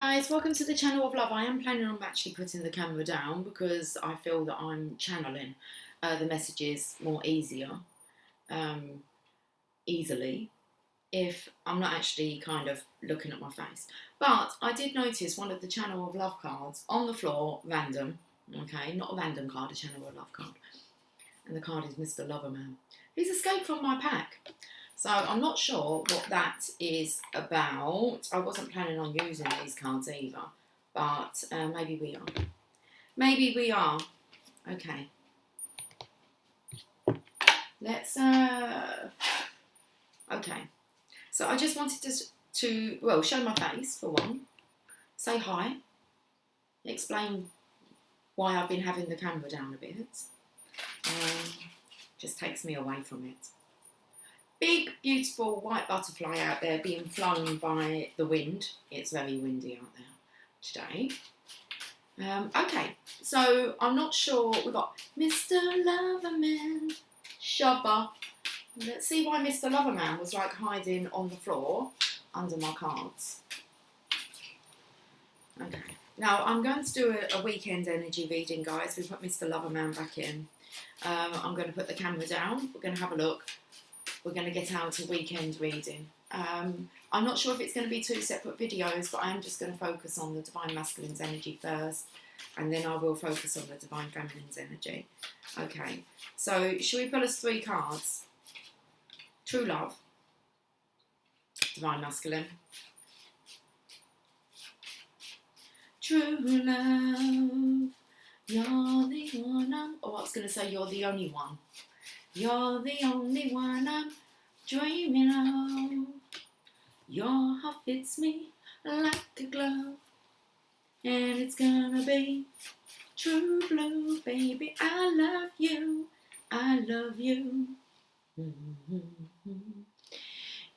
Guys, welcome to the channel of love. I am planning on actually putting the camera down because I feel that I'm channeling the messages more easily if I'm not actually kind of looking at my face. But I did notice one of the channel of love cards on the floor, random, okay, not a random card, a channel of love card, and the card is Mr. Loverman. He's escaped from my pack. So I'm not sure what that is about. I wasn't planning on using these cards either, but maybe we are. Maybe we are. Okay. Let's, okay. So I just wanted to well, show my face for one, say hi, explain why I've been having the camera down a bit. Just takes me away from it. Big, beautiful white butterfly out there being flown by the wind. It's very windy out there today. Okay, so I'm not sure. We've got Mr. Loverman, Shopper. Let's see why Mr. Loverman was like hiding on the floor under my cards. Okay, now I'm going to do a weekend energy reading, guys. We put Mr. Loverman back in. I'm going to put the camera down. We're going to have a look. We're going to get out a weekend reading. I'm not sure if it's going to be two separate videos, but I am just going to focus on the Divine Masculine's energy first, and then I will focus on the Divine Feminine's energy. Okay, so should we pull us 3 cards? True Love, Divine Masculine. True love, you're the one I was going to say you're the only one. You're the only one I'm dreaming of. Your heart fits me like a glove, and it's gonna be true blue, baby. I love you. I love you.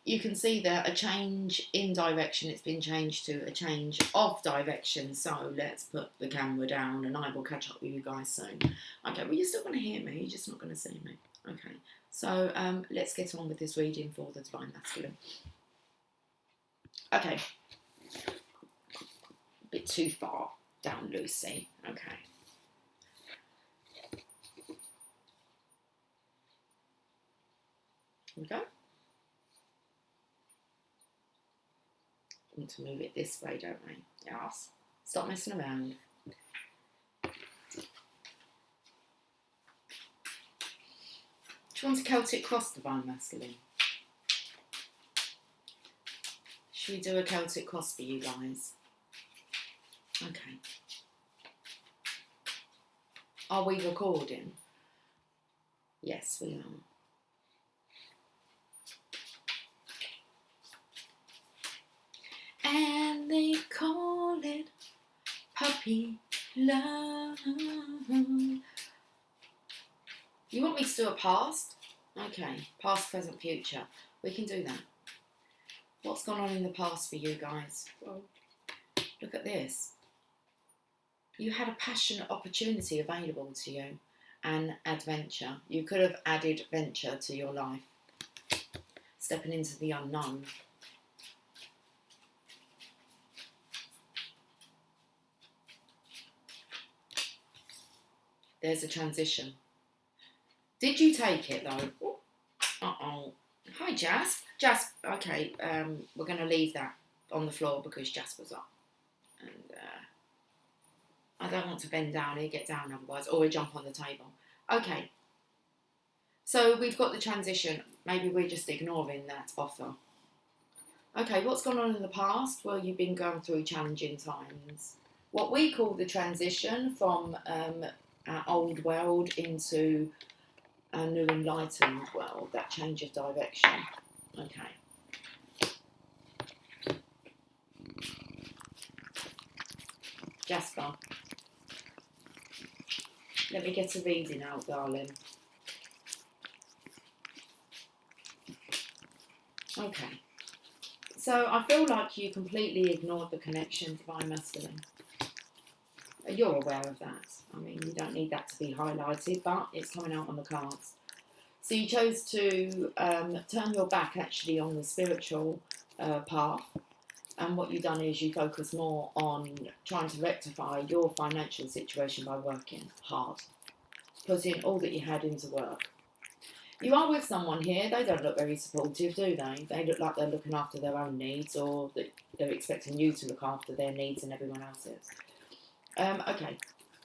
You can see there a change in direction. It's been changed to a change of direction. So let's put the camera down, and I will catch up with you guys soon. Okay, well, you're still going to hear me. You're just not going to see me. Okay, so let's get on with this reading for the Divine Masculine. Okay, a bit too far down, Lucy. Okay. Here we go. Want to move it this way, don't we? Yes. Stop messing around. Do you want a Celtic cross, Divine Masculine? Should we do a Celtic cross for you guys? Okay. Are we recording? Yes, we are. And they call it puppy love. You want me to do a past? Okay, past, present, future. We can do that. What's gone on in the past for you guys? Well, look at this. You had a passionate opportunity available to you, and adventure. You could have added venture to your life. Stepping into the unknown. There's a transition. Did you take it though? Uh-oh. Hi, Jas. Jas, okay, we're going to leave that on the floor because Jas was up. And I don't want to bend down here, get down otherwise, or we jump on the table. Okay. So we've got the transition. Maybe we're just ignoring that offer. Okay, what's gone on in the past? Well, you've been going through challenging times. What we call the transition from our old world into a new enlightened world, that change of direction. Okay. Jasper, let me get a reading out, darling. Okay. So I feel like you completely ignored the connection, Divine Masculine. You're aware of that. I mean, you don't need that to be highlighted, but it's coming out on the cards. So you chose to turn your back actually on the spiritual path And what you've done is you focus more on trying to rectify your financial situation by working hard, putting all that you had into work. You are with someone here, they don't look very supportive, do they? They look like they're looking after their own needs, or that they're expecting you to look after their needs and everyone else's. Okay,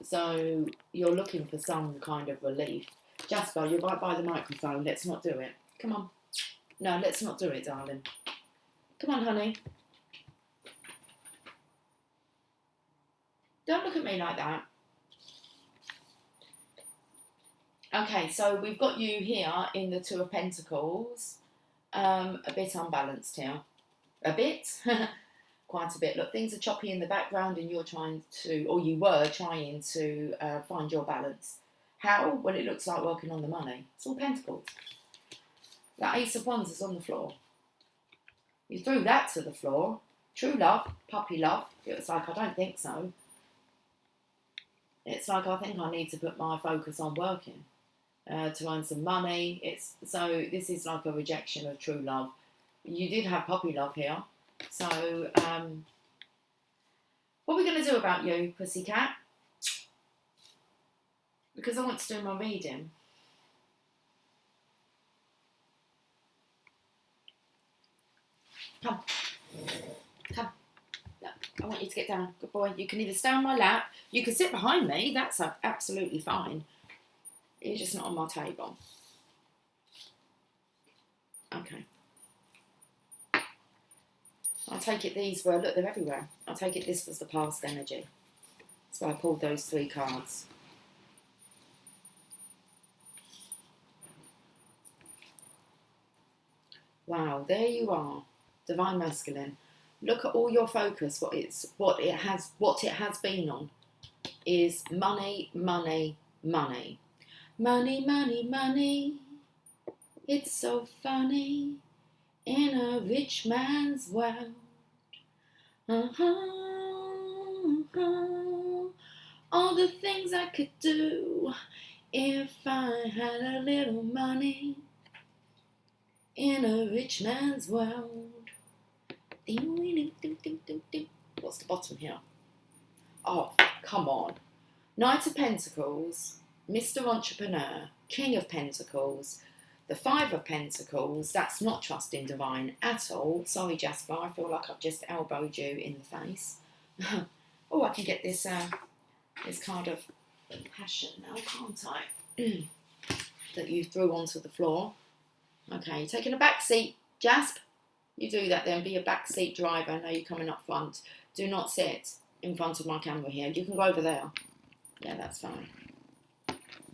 so you're looking for some kind of relief. Jasper, you're right by the microphone, let's not do it. Come on. No, let's not do it, darling. Come on, honey. Don't look at me like that. Okay, so we've got you here in the Two of Pentacles. A bit unbalanced here. A bit? Quite a bit. Look, things are choppy in the background and you're trying to, or you were trying to find your balance. How? Well, it looks like working on the money. It's all Pentacles. That Ace of Wands is on the floor. You threw that to the floor. True love, puppy love. It was like, I don't think so. It's like, I think I need to put my focus on working to earn some money. So this is like a rejection of true love. You did have puppy love here. So what are we going to do about you, pussycat? Because I want to do my reading. Come. Come. Look, I want you to get down. Good boy. You can either stay on my lap. You can sit behind me. That's absolutely fine. You're just not on my table. Okay. I'll take it these were, look, they're everywhere. I'll take it this was the past energy. That's why I pulled those 3 cards. Wow, there you are. Divine Masculine. Look at all your focus. What it has been on is money, money, money. Money, money, money. It's so funny in a rich man's world. All the things I could do if I had a little money in a rich man's world. What's the bottom here? Oh, come on. Knight of Pentacles, Mr. Entrepreneur, King of Pentacles, the 5 of Pentacles. That's not trusting divine at all. Sorry, Jasper, I feel like I've just elbowed you in the face. Oh, I can get this card of passion now, can't I? That you threw onto the floor. Okay, taking a back seat, Jasp. You do that then, be a backseat driver. I know you're coming up front. Do not sit in front of my camera here. You can go over there. Yeah, that's fine.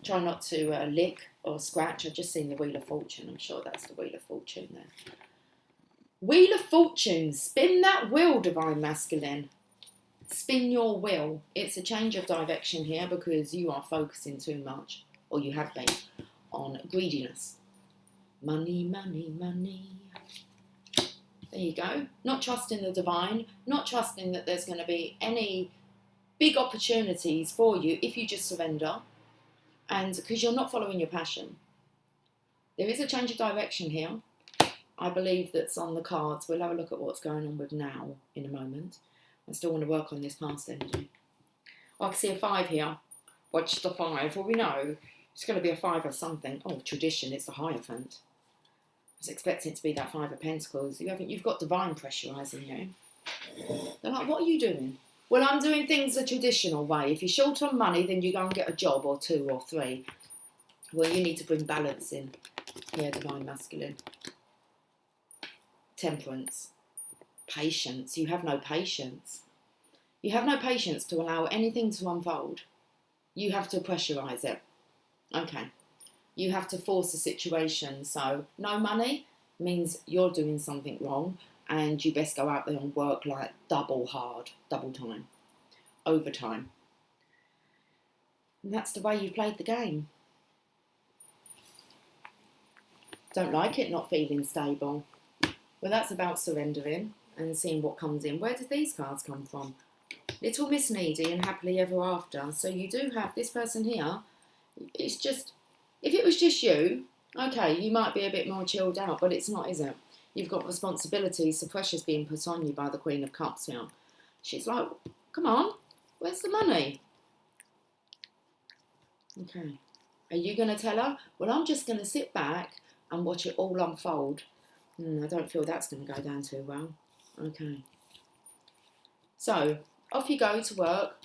Try not to lick or scratch. I've just seen the Wheel of Fortune. I'm sure that's the Wheel of Fortune there. Wheel of Fortune. Spin that wheel, Divine Masculine. Spin your wheel. It's a change of direction here because you are focusing too much, or you have been, on greediness. Money, money, money. There you go. Not trusting the divine, not trusting that there's going to be any big opportunities for you if you just surrender, and because you're not following your passion. There is a change of direction here. I believe that's on the cards. We'll have a look at what's going on with now in a moment. I still want to work on this past energy. Oh, I can see a 5 here. Watch the 5. Well, we know it's going to be a 5 of something. Oh, tradition. It's the Hierophant. I was expecting it to be that 5 of Pentacles. You've got divine pressurising you. They're like, what are you doing? Well, I'm doing things the traditional way. If you're short on money, then you go and get a job or 2 or 3. Well, you need to bring balance in. Yeah, Divine Masculine. Temperance. Patience. You have no patience. You have no patience to allow anything to unfold. You have to pressurise it. Okay. You have to force a situation. So no money means you're doing something wrong and you best go out there and work like double hard, double time, overtime. And that's the way you played the game. Don't like it not feeling stable. Well, that's about surrendering and seeing what comes in. Where did these cards come from? Little Miss Needy and Happily Ever After. So you do have this person here. It's just, if it was just you, okay, you might be a bit more chilled out, but it's not, is it? You've got responsibilities. The pressure's being put on you by the Queen of Cups here. She's like, come on, where's the money? Okay. Are you going to tell her? Well, I'm just going to sit back and watch it all unfold. I don't feel that's going to go down too well. Okay. So, off you go to work,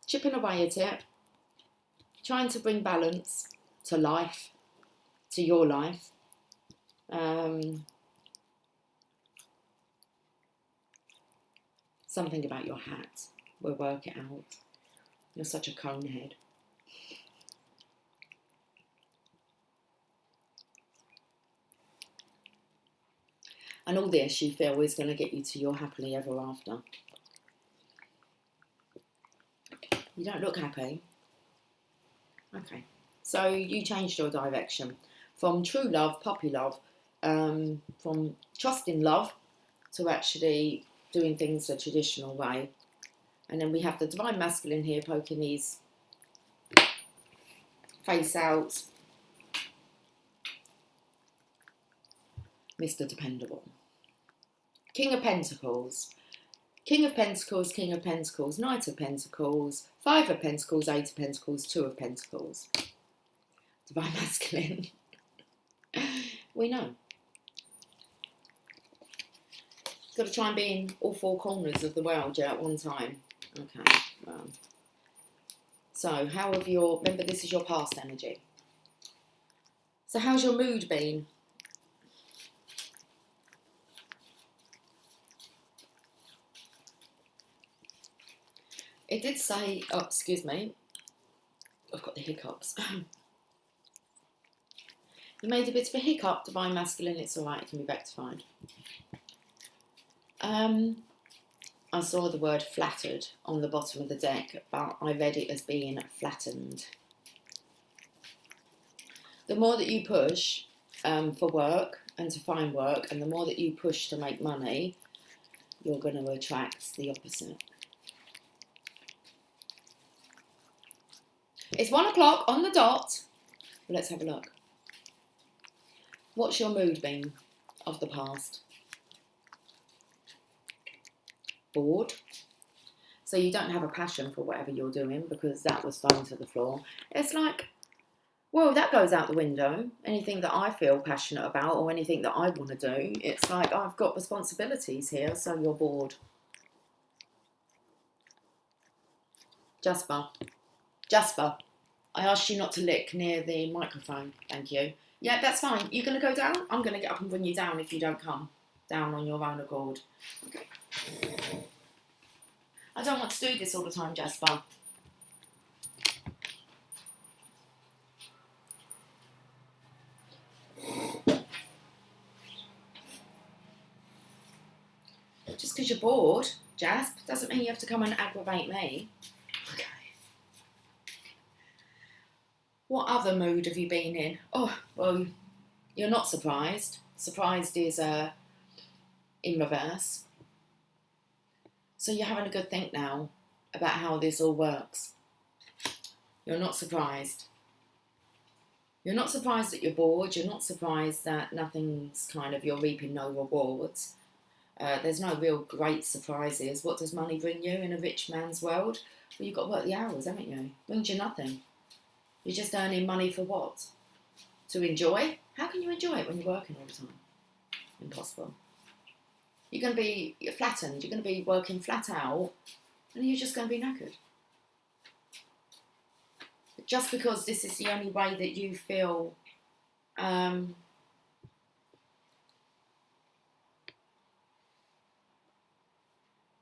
chipping away at it, trying to bring balance to life, to your life. Something about your hat. We'll work it out. You're such a conehead. And all this you feel is going to get you to your happily ever after. You don't look happy. Okay. So you changed your direction from true love, puppy love, from trusting love to actually doing things the traditional way. And then we have the Divine Masculine here poking his face out. Mr. Dependable. King of Pentacles. King of Pentacles, King of Pentacles, Knight of Pentacles, Five of Pentacles, Eight of Pentacles, Two of Pentacles. Divine Masculine. We know. Got to try and be in all four corners of the world, yeah, at one time. Okay, well. So, how have your... Remember, this is your past energy. So, how's your mood been? It did say... Oh, excuse me. I've got the hiccups. You made a bit of a hiccup, Divine Masculine. It's all right. It can be rectified. I saw the word flattered on the bottom of the deck, but I read it as being flattened. The more that you push for work and to find work, and the more that you push to make money, you're going to attract the opposite. It's 1 o'clock on the dot. Let's have a look. What's your mood been of the past? Bored. So you don't have a passion for whatever you're doing because that was thrown to the floor. It's like, well, that goes out the window. Anything that I feel passionate about or anything that I want to do, it's like I've got responsibilities here, so you're bored. Jasper, I asked you not to lick near the microphone. Thank you. Yeah, that's fine. You're going to go down? I'm going to get up and bring you down if you don't come down on your own accord. Okay. I don't want to do this all the time, Jasper. Just because you're bored, Jasp, doesn't mean you have to come and aggravate me. Okay. What other mood have you been in? Oh, well, you're not surprised. Surprised is in reverse. So you're having a good think now about how this all works. You're not surprised. You're not surprised that you're bored. You're not surprised that nothing's you're reaping no rewards. There's no real great surprises. What does money bring you in a rich man's world? Well, you've got to work the hours, haven't you? Brings you nothing. You're just earning money for what? To enjoy? How can you enjoy it when you're working all the time? Impossible. You're going to be flattened. You're going to be working flat out, and you're just going to be knackered. Just because this is the only way that you feel that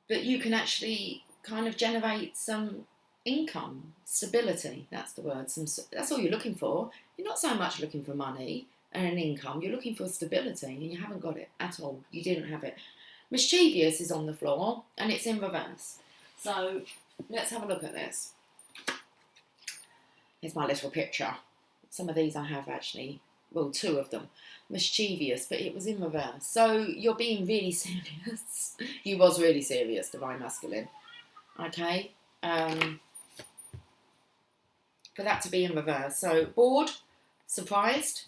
you can actually kind of generate some income, stability, that's the word. That's all you're looking for. You're not so much looking for money and an income, you're looking for stability, and you haven't got it at all. You didn't have it. Mischievous is on the floor, and it's in reverse. So, let's have a look at this. Here's my little picture. Some of these I have actually, well, 2 of them. Mischievous, but it was in reverse. So, you're being really serious. You was really serious, Divine Masculine. Okay? For that to be in reverse. So, bored, surprised,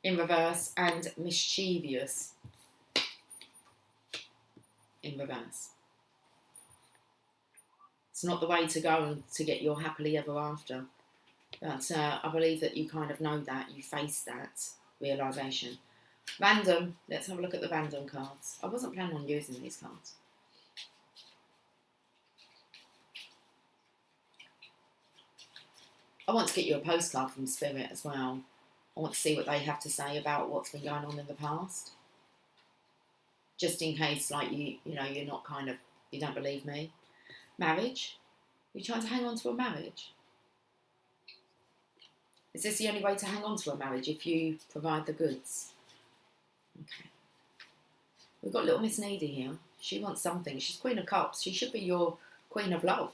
in reverse, and mischievous in reverse. It's not the way to go to get your happily ever after. But I believe that you kind of know that, you face that realisation. Random, let's have a look at the random cards. I wasn't planning on using these cards. I want to get you a postcard from Spirit as well. I want to see what they have to say about what's been going on in the past. Just in case, like, you're not kind of, you don't believe me. Marriage? You're trying to hang on to a marriage? Is this the only way to hang on to a marriage, if you provide the goods? Okay. We've got little Miss Needy here. She wants something. She's Queen of Cups. She should be your Queen of Love.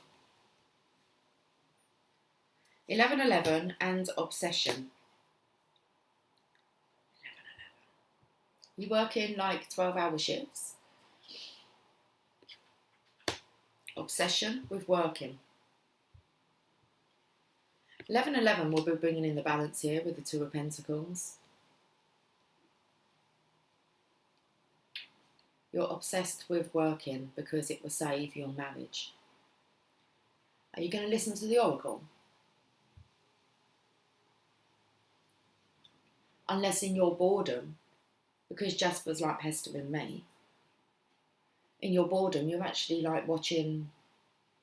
1111 and obsession. 1111. You work in like 12-hour shifts. Obsession with working. 1111 will be bringing in the balance here with the Two of Pentacles. You're obsessed with working because it will save your marriage. Are you going to listen to the Oracle? Unless in your boredom, because Jasper's like pestering me, in your boredom you're actually like watching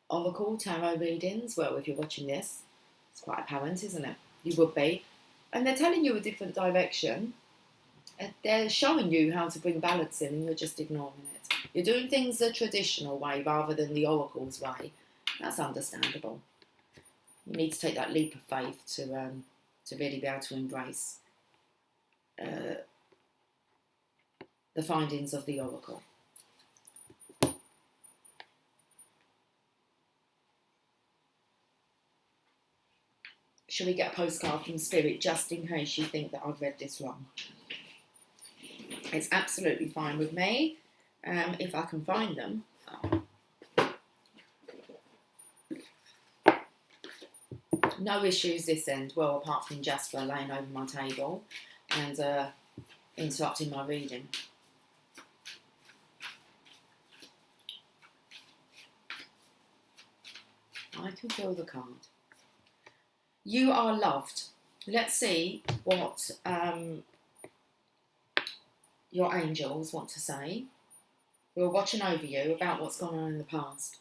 Oracle tarot readings. Well, if you're watching this, it's quite apparent, isn't it? You would be. And they're telling you a different direction. And they're showing you how to bring balance in, and you're just ignoring it. You're doing things the traditional way rather than the Oracle's way. That's understandable. You need to take that leap of faith to really be able to embrace the findings of the Oracle. Shall we get a postcard from Spirit just in case you think that I've read this wrong? It's absolutely fine with me, if I can find them. No issues this end, well, apart from Jasper laying over my table and interrupting my reading. I can feel the card. You are loved. Let's see what your angels want to say. We're watching over you about what's gone on in the past.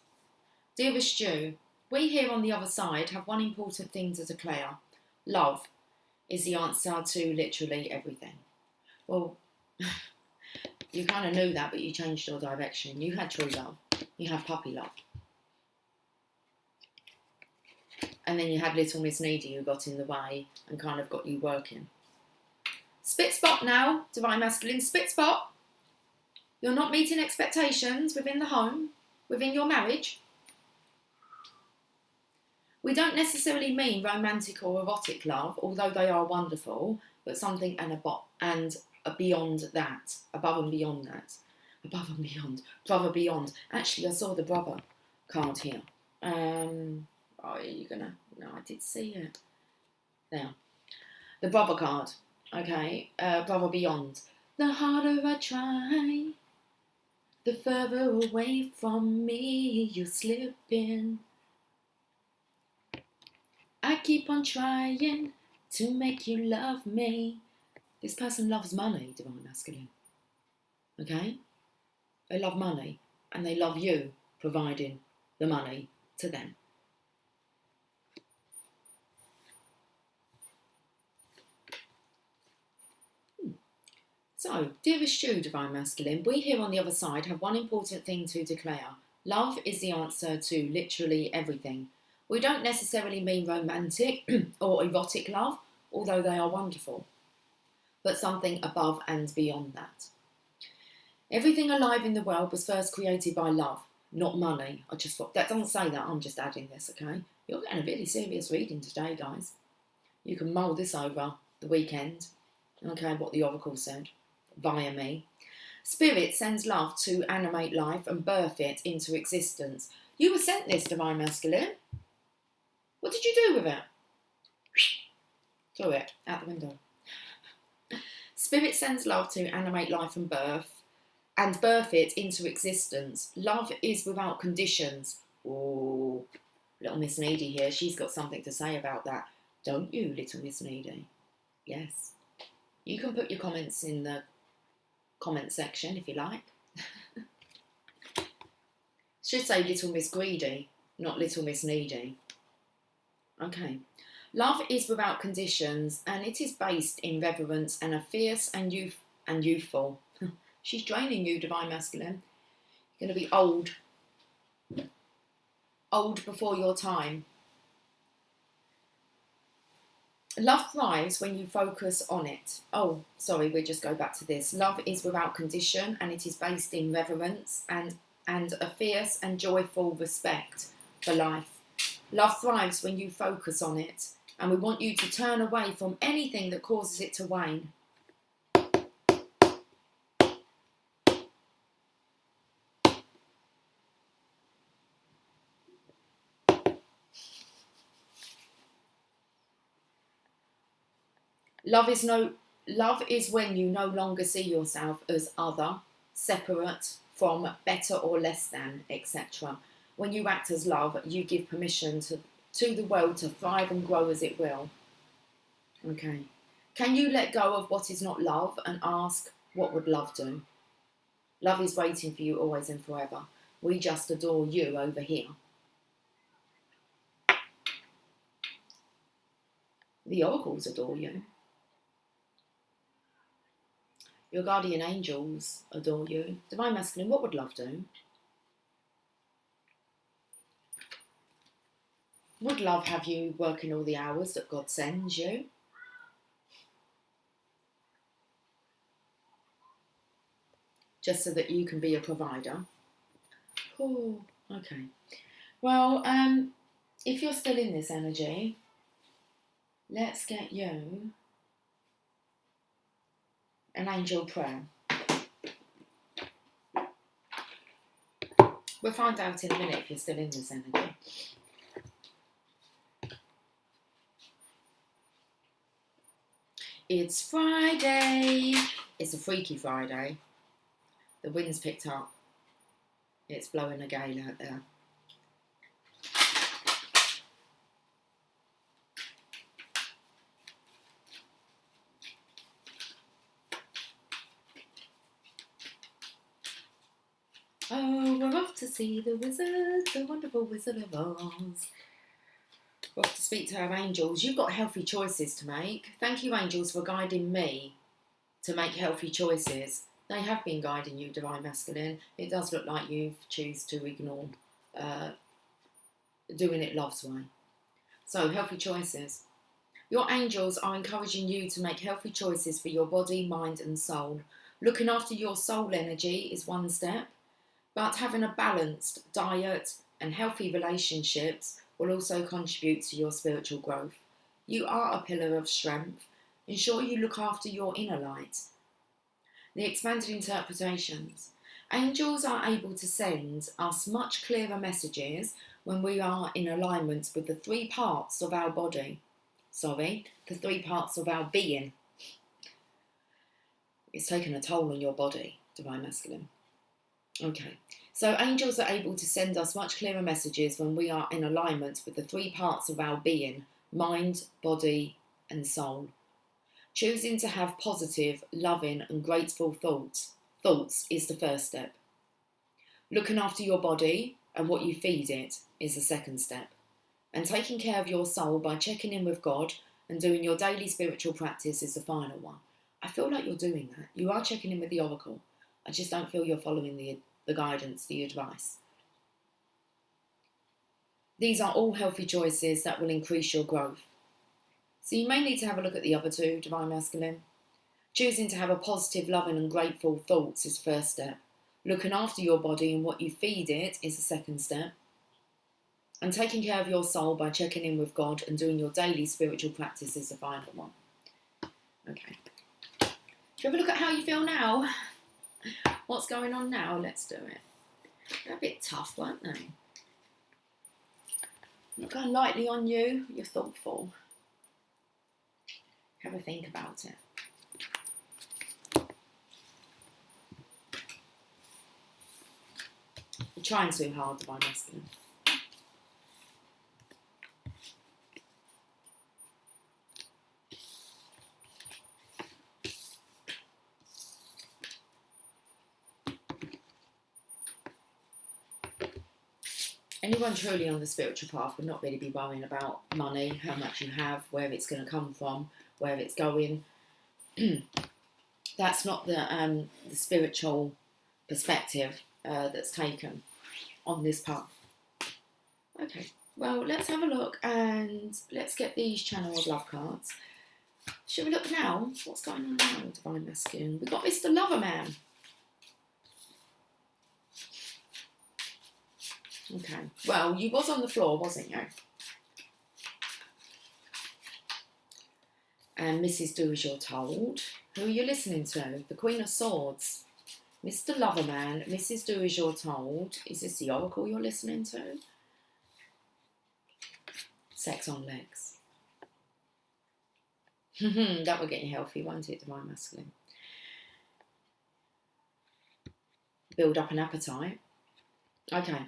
Dearest you, we here on the other side have one important thing to declare. Love is the answer to literally everything. Well, you kind of knew that, but you changed your direction. You had true love. You had puppy love. And then you had little Miss Needy who got in the way and kind of got you working. Spit spot now, Divine Masculine, spit spot. You're not meeting expectations within the home, within your marriage. We don't necessarily mean romantic or erotic love, although they are wonderful, but something beyond that, above and beyond that. Above and beyond, brother beyond. Actually, I saw the brother card here. Are you gonna? No, I did see it. Now, the brother card. Okay, brother beyond. The harder I try, the further away from me you're slipping. I keep on trying to make you love me. This person loves money, Divine Masculine. Okay? They love money, and they love you providing the money to them. So, dearest you, Divine Masculine, we here on the other side have one important thing to declare. Love is the answer to literally everything. We don't necessarily mean romantic or erotic love, although they are wonderful, but something above and beyond that. Everything alive in the world was first created by love, not money. I just thought, that doesn't say that, I'm just adding this, okay? You're getting a really serious reading today, guys. You can mull this over the weekend, okay, what the Oracle said, via me. Spirit sends love to animate life and birth it into existence. You were sent this, Divine Masculine. What did you do with it? Threw it out the window. Spirit sends love to animate life and birth it into existence. Love is without conditions. Oh, little Miss Needy here. She's got something to say about that. Don't you, little Miss Needy? Yes. You can put your comments in the comment section if you like. Should say Little Miss Greedy, not Little Miss Needy. Okay. Love is without conditions, and it is based in reverence and a fierce and youthful. She's draining you, Divine Masculine. You're going to be old. Old before your time. Love thrives when you focus on it. Oh, sorry, we'll just go back to this. Love is without condition, and it is based in reverence and a fierce and joyful respect for life. Love thrives when you focus on it, and we want you to turn away from anything that causes it to wane. Love is when you no longer see yourself as other, separate from, better or less than, etc. When you act as love, you give permission to the world to thrive and grow as it will. Okay. Can you let go of what is not love and ask, what would love do? Love is waiting for you always and forever. We just adore you over here. The oracles adore you. Your guardian angels adore you. Divine Masculine, what would love do? Would love have you working all the hours that God sends you? Just so that you can be a provider? Oh, okay. Well, if you're still in this energy, let's get you an angel prayer. We'll find out in a minute if you're still in this energy. It's Friday. It's a freaky Friday. The wind's picked up. It's blowing a gale out there. Oh, we're off to see the wizard, the wonderful Wizard of Oz. We're off to speak to our angels. You've got healthy choices to make. Thank you, angels, for guiding me to make healthy choices. They have been guiding you, Divine Masculine. It does look like you choose to ignore doing it love's way. So, healthy choices. Your angels are encouraging you to make healthy choices for your body, mind and soul. Looking after your soul energy is one step, but having a balanced diet and healthy relationships will also contribute to your spiritual growth. You are a pillar of strength. Ensure you look after your inner light. The expanded interpretations. Angels are able to send us much clearer messages when we are in alignment with the three parts of our body. The three parts of our being. It's taken a toll on your body, Divine Masculine. Okay, so angels are able to send us much clearer messages when we are in alignment with the three parts of our being, mind, body and soul. Choosing to have positive, loving and grateful thoughts is the first step. Looking after your body and what you feed it is the second step. And taking care of your soul by checking in with God and doing your daily spiritual practice is the final one. I feel like you're doing that. You are checking in with the oracle. I just don't feel you're following the guidance, the advice. These are all healthy choices that will increase your growth. So you may need to have a look at the other two, Divine Masculine. Choosing to have a positive, loving and grateful thoughts is the first step. Looking after your body and what you feed it is the second step. And taking care of your soul by checking in with God and doing your daily spiritual practice is the final one. Okay. Do you have a look at how you feel now? What's going on now? Let's do it. They're a bit tough, weren't they? I'm not going lightly on you. You're thoughtful. Have a think about it. You're trying too hard, divine masculine. Anyone truly on the spiritual path would not really be worrying about money, how much you have, where it's going to come from, where it's going. That's not the spiritual perspective that's taken on this path. Okay, well, let's have a look and let's get these Channel of Love cards. Should we look now? What's going on now, divine masculine? We've got Mr. Loverman. Okay, well, you was on the floor, wasn't you? And Mrs. Do As You're Told. Who are you listening to? The Queen of Swords. Mr. Loverman, Mrs. Do As You're Told. Is this the Oracle you're listening to? Sex on Legs. That will get you healthy, won't it, divine masculine? Build up an appetite. Okay.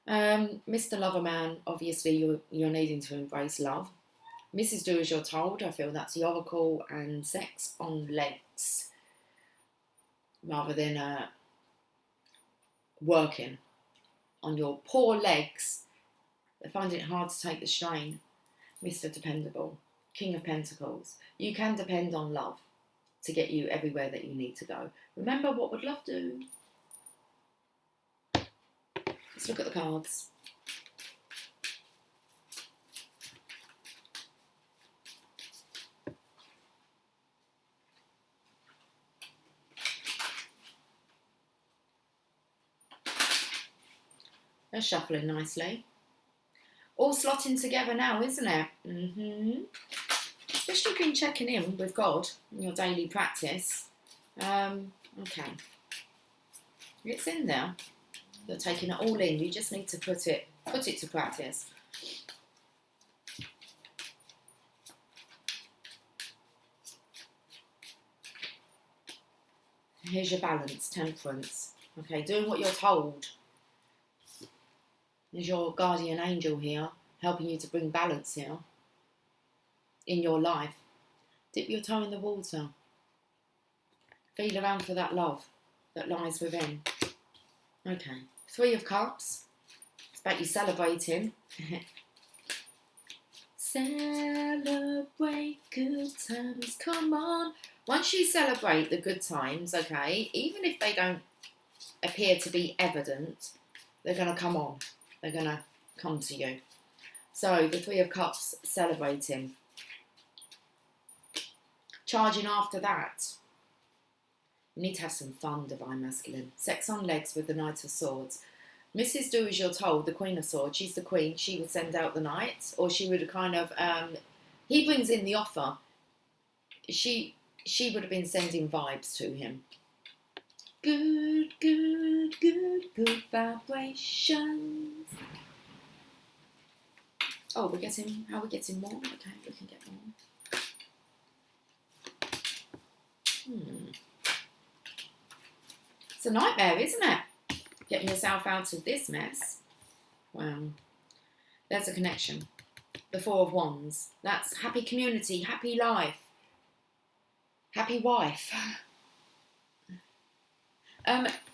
Mr. Loverman, obviously you're needing to embrace love. Mrs. Do As You're Told, I feel that's the Oracle, and sex on legs. Rather than working on your poor legs. They're finding it hard to take the strain. Mr. Dependable, King of Pentacles. You can depend on love to get you everywhere that you need to go. Remember, what would love do? Let's look at the cards. They're shuffling nicely. All slotting together now, isn't it? Especially if you've been checking in with God in your daily practice. Okay. It's in there. You're taking it all in. You just need to put it to practice. Here's your balance, temperance. Okay, doing what you're told. There's your guardian angel here, helping you to bring balance here in your life. Dip your toe in the water. Feel around for that love that lies within. Okay, 3 of Cups. It's about you celebrating. Celebrate good times, come on. Once you celebrate the good times, okay, even if they don't appear to be evident, they're going to come on. They're going to come to you. So, the 3 of Cups, celebrating. Charging after that. You need to have some fun, divine masculine. Sex on legs with the Knight of Swords. Mrs. Do As You're Told, the Queen of Swords. She's the queen. She would send out the knight, or she would kind of. He brings in the offer. She would have been sending vibes to him. Good, good, good, good vibrations. Oh, we're getting. How are we getting more? Okay, we can get more. It's a nightmare, isn't it? Getting yourself out of this mess. Wow. There's a connection. The 4 of Wands. That's happy community, happy life, happy wife.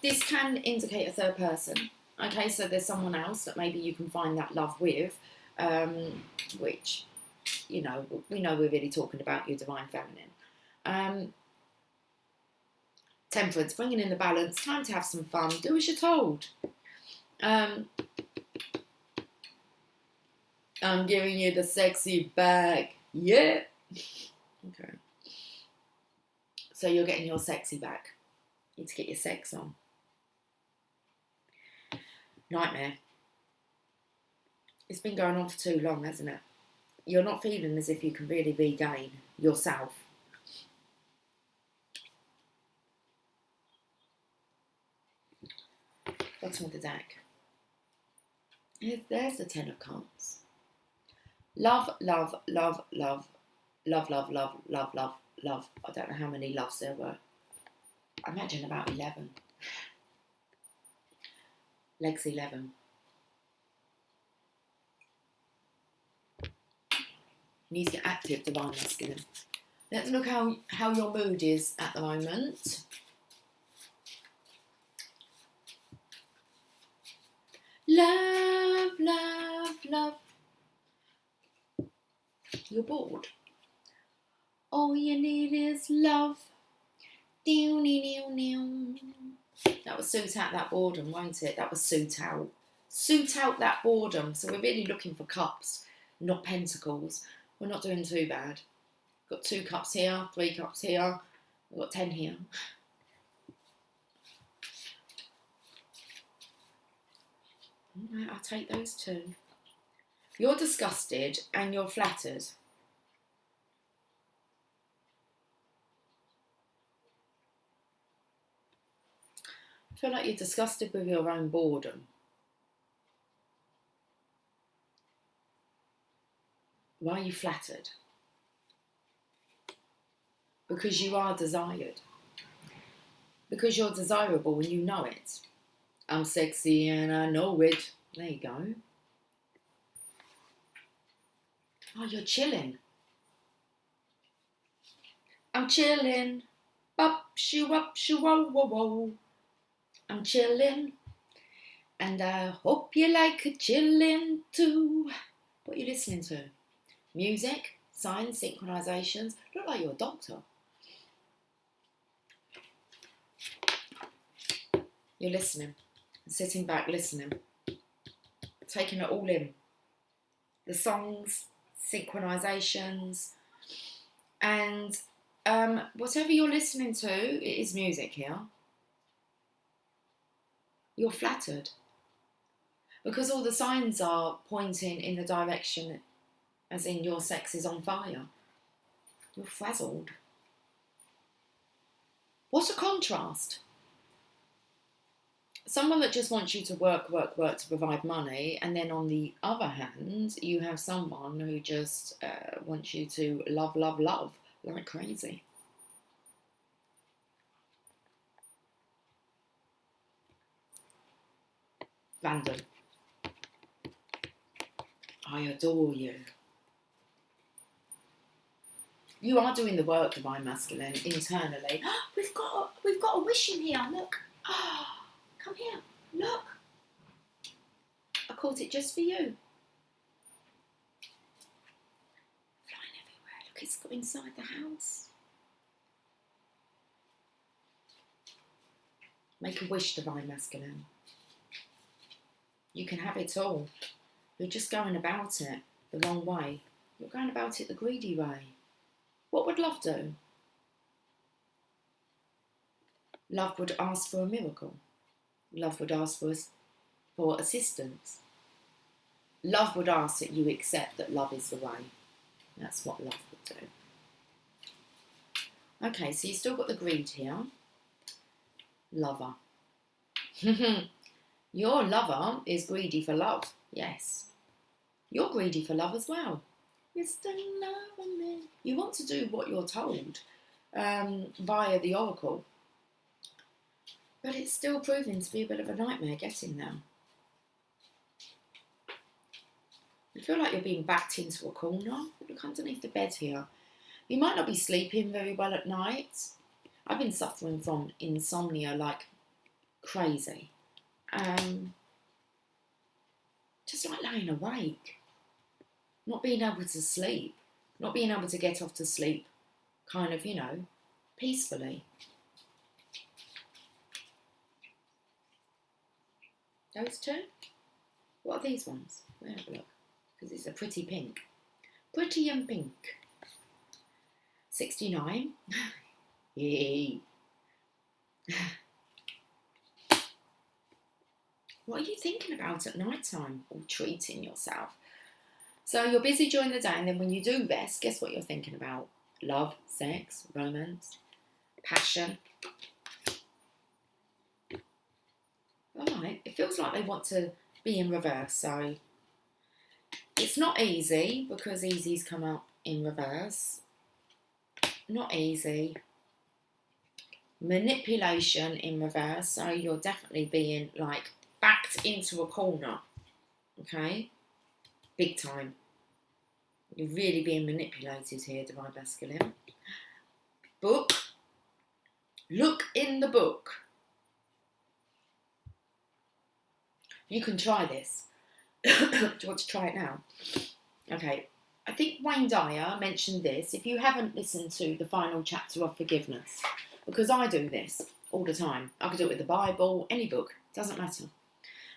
This can indicate a third person. Okay, so there's someone else that maybe you can find that love with, which, you know, we know we're really talking about your divine feminine. Temperance, bringing in the balance, time to have some fun, do as you're told. I'm giving you the sexy bag, yeah. Okay. So you're getting your sexy back. You need to get your sex on. Nightmare. It's been going on for too long, hasn't it? You're not feeling as if you can really regain yourself. Bottom of the deck. There's the 10 of Cups. Love, love, love, love, love, love, love, love, love, love. I don't know how many loves there were. I imagine about 11. Legs 11. You need to get active, Divine Masculine. Let's look how your mood is at the moment. Love, love, love. You're bored. All you need is love. That will suit out that boredom, won't it? That will suit out that boredom. So we're really looking for cups, not pentacles. We're not doing too bad. Got 2 cups here, 3 cups here. We've got 10 here. Right, I'll take those 2. You're disgusted and you're flattered. I feel like you're disgusted with your own boredom. Why are you flattered? Because you are desired. Because you're desirable and you know it. I'm sexy and I know it. There you go. Oh, you're chilling. I'm chilling. Up, shoo, whoa, whoa, whoa. I'm chilling. And I hope you like a chilling too. What are you listening to? Music, signs, synchronizations. Look like you're a doctor. You're listening. Sitting back, listening. Taking it all in. The songs, synchronizations, and whatever you're listening to, it is music here. You're flattered. Because all the signs are pointing in the direction, as in your sex is on fire. You're frazzled. What a contrast. Someone that just wants you to work to provide money, and then on the other hand, you have someone who just wants you to love like crazy. Random. I adore you. You are doing the work, Divine Masculine, internally. We've got a wish in here. Look. Come here. Look. I caught it just for you. Flying everywhere. Look, it's got inside the house. Make a wish, Divine Masculine. You can have it all. You're just going about it the wrong way. You're going about it the greedy way. What would love do? Love would ask for a miracle. Love would ask for assistance. Love would ask that you accept that love is the way. That's what love would do. Okay, so you've still got the greed here. Lover. Your lover is greedy for love. Yes. You're greedy for love as well. Mr. Loverman. You want to do what you're told via the oracle. But it's still proving to be a bit of a nightmare getting there. You feel like you're being backed into a corner. Look underneath the bed here. You might not be sleeping very well at night. I've been suffering from insomnia like crazy. Just like lying awake. Not being able to sleep. Not being able to get off to sleep kind of, peacefully. Those 2? What are these ones? Let me have a look. Because it's a pretty pink. Pretty and pink. 69. Yay. What are you thinking about at night time? Or treating yourself? So you're busy during the day, and then when you do rest, guess what you're thinking about? Love, sex, romance, passion. Alright, it feels like they want to be in reverse, so it's not easy because easy's come up in reverse. Not easy. Manipulation in reverse, so you're definitely being like backed into a corner. Okay? Big time. You're really being manipulated here, Divine Masculine. Book. Look in the book. You can try this. Do you want to try it now? Okay. I think Wayne Dyer mentioned this. If you haven't listened to the final chapter of Forgiveness, because I do this all the time. I could do it with the Bible, any book, doesn't matter.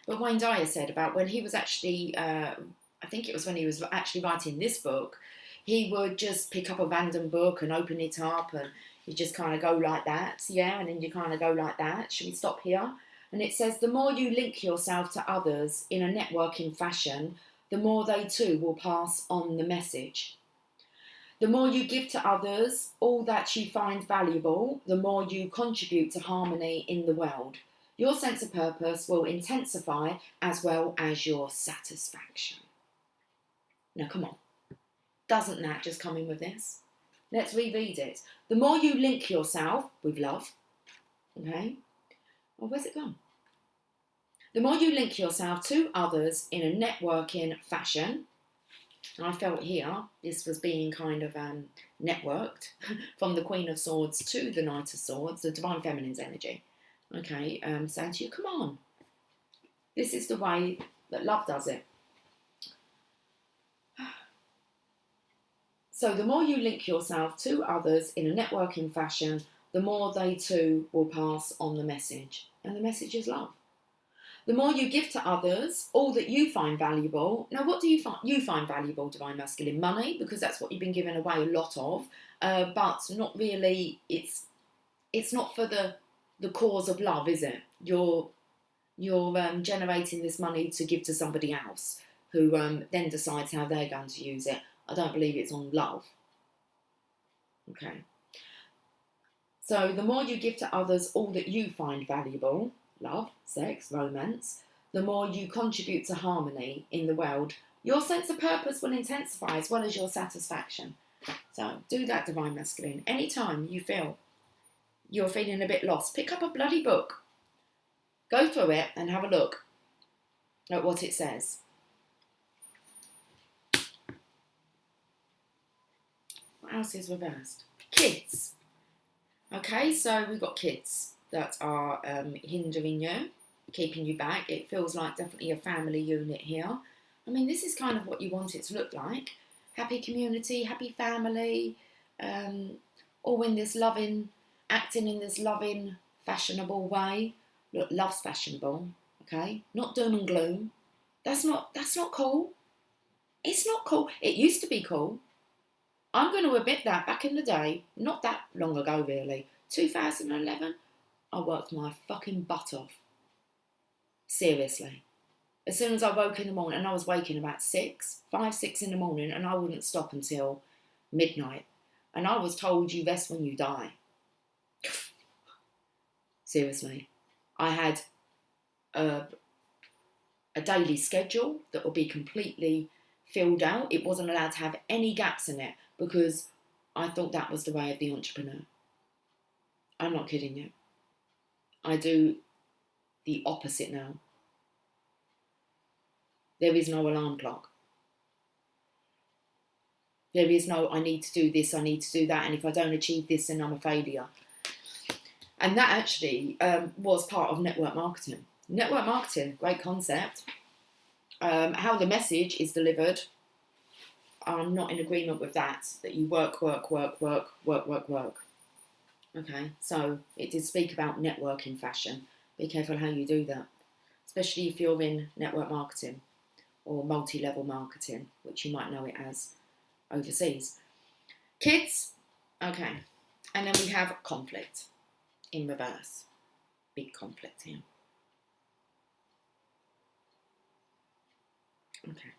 But Wayne Dyer said about when he was actually, I think it was when he was actually writing this book, he would just pick up a random book and open it up and you just kind of go like that, yeah, and then you kind of go like that. Should we stop here? And it says, the more you link yourself to others in a networking fashion, the more they too will pass on the message. The more you give to others all that you find valuable, the more you contribute to harmony in the world. Your sense of purpose will intensify as well as your satisfaction. Now, come on. Doesn't that just come in with this? Let's reread it. The more you link yourself with love, okay? Oh, where's it gone? The more you link yourself to others in a networking fashion, I felt here this was being kind of networked from the Queen of Swords to the Knight of Swords, the Divine Feminine's energy. Okay, saying to you, come on. This is the way that love does it. So the more you link yourself to others in a networking fashion, the more they too will pass on the message. And the message is love. The more you give to others all that you find valuable. Now, what do you find valuable, Divine Masculine? Money, because that's what you've been given away a lot of. But not really, it's not for the cause of love, is it? You're generating this money to give to somebody else who then decides how they're going to use it. I don't believe it's on love. Okay. So the more you give to others all that you find valuable, love, sex, romance, the more you contribute to harmony in the world, your sense of purpose will intensify as well as your satisfaction. So do that, Divine Masculine. Anytime you feel you're feeling a bit lost, pick up a bloody book. Go through it and have a look at what it says. What else is reversed? Kids. Okay, so we've got kids that are hindering you, keeping you back. It feels like definitely a family unit here. I mean, this is kind of what you want it to look like. Happy community, happy family, all in this loving, acting in this loving, fashionable way. Look, love's fashionable, okay? Not doom and gloom. That's not cool. It's not cool. It used to be cool. I'm going to admit that back in the day, not that long ago really, 2011, I worked my fucking butt off. Seriously. As soon as I woke in the morning, and I was waking about 6 in the morning, and I wouldn't stop until midnight. And I was told you rest when you die. Seriously. I had a daily schedule that would be completely filled out. It wasn't allowed to have any gaps in it because I thought that was the way of the entrepreneur. I'm not kidding you. I do the opposite now. There is no alarm clock. There is no, I need to do this, I need to do that, and if I don't achieve this, then I'm a failure. And that actually was part of network marketing. Network marketing, great concept. How the message is delivered, I'm not in agreement with that you work. Okay, so it did speak about networking fashion. Be careful how you do that, especially if you're in network marketing or multi-level marketing, which you might know it as overseas. Kids, okay. And then we have conflict in reverse. Big conflict here. Okay.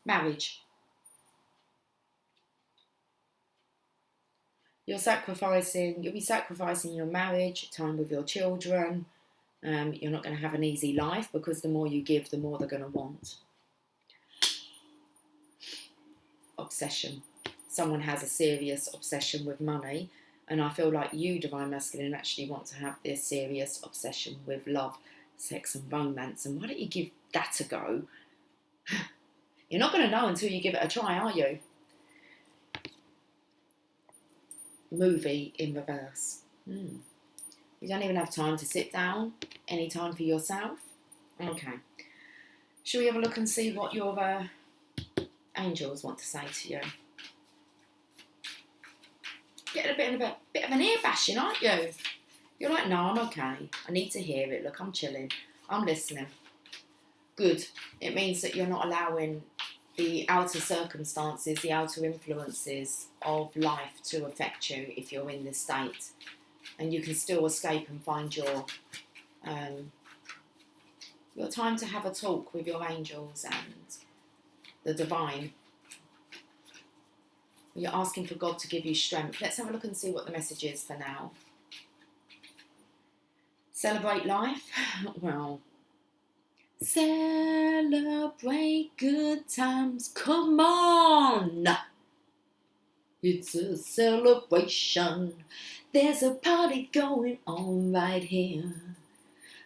Marriage. You'll be sacrificing your marriage, time with your children. You're not going to have an easy life because the more you give, the more they're going to want. Obsession. Someone has a serious obsession with money And I feel like you, Divine Masculine, actually want to have this serious obsession with love, sex and romance. And why don't you give that a go? You're not going to know until you give it a try, are you? Movie in reverse. You don't even have time to sit down. Any time for yourself? Okay. Shall we have a look and see what your angels want to say to you? Getting a bit of an ear bashing, aren't you? You're like, no, I'm okay. I need to hear it. Look, I'm chilling. I'm listening. Good. It means that you're not allowing the outer circumstances, the outer influences of life to affect you if you're in this state. And you can still escape and find your time to have a talk with your angels and the divine. You're asking for God to give you strength. Let's have a look and see what the message is for now. Celebrate life. Well, celebrate good times. Come on. It's a celebration. There's a party going on right here.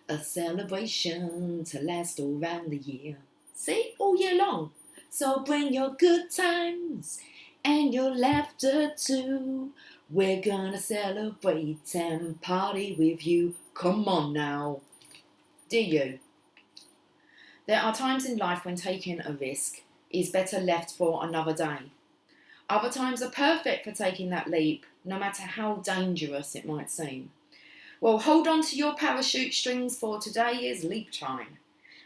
A celebration to last around the year. See, all year long. So bring your good times and your laughter too. We're gonna celebrate and party with you. Come on now. Do you? There are times in life when taking a risk is better left for another day. Other times are perfect for taking that leap, no matter how dangerous it might seem. Well, hold on to your parachute strings, for today is leap time.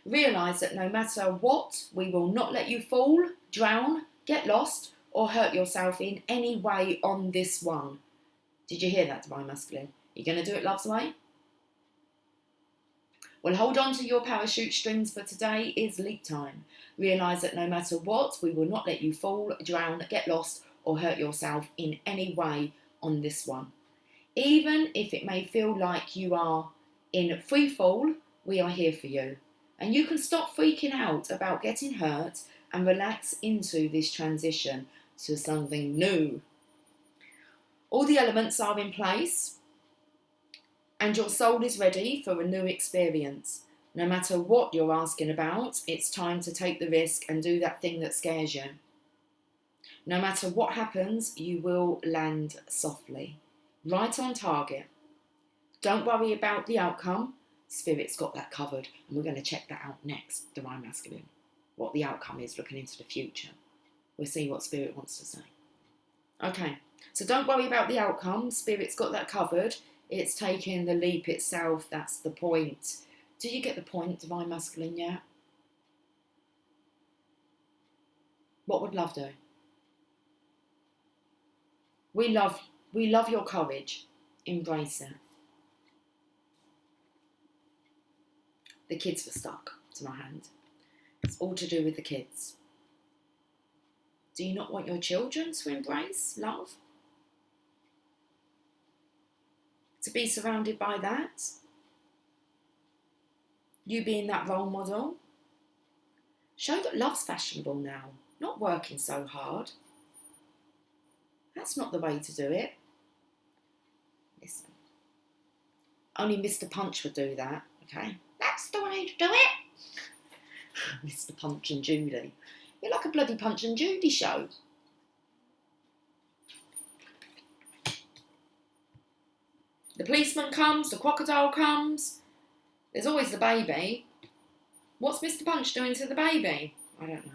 Realise that no matter what, we will not let you fall, drown, get lost, or hurt yourself in any way on this one. Did you hear that, Divine Masculine? You're going to do it love's way? Well, hold on to your parachute strings, for today is leap time. Realise that no matter what, we will not let you fall, drown, get lost, or hurt yourself in any way on this one. Even if it may feel like you are in free fall, we are here for you. And you can stop freaking out about getting hurt and relax into this transition to something new. All the elements are in place and your soul is ready for a new experience. No matter what you're asking about, it's time to take the risk and do that thing that scares you. No matter what happens, you will land softly, right on target. Don't worry about the outcome. Spirit's got that covered, and we're going to check that out next, Divine Masculine. What the outcome is, looking into the future. We'll see what Spirit wants to say. Okay, so don't worry about the outcome. Spirit's got that covered. It's taking the leap itself. That's the point. Do you get the point, Divine Masculine, yet? What would love do? We love your courage. Embrace it. The kids were stuck to my hand. It's all to do with the kids. Do you not want your children to embrace love? To be surrounded by that? You being that role model? Show that love's fashionable now, not working so hard. That's not the way to do it. Listen. Only Mr. Punch would do that, okay? That's the way to do it. Mr. Punch and Judy. You're like a bloody Punch and Judy show. The policeman comes, the crocodile comes. There's always the baby. What's Mr. Punch doing to the baby? I don't know.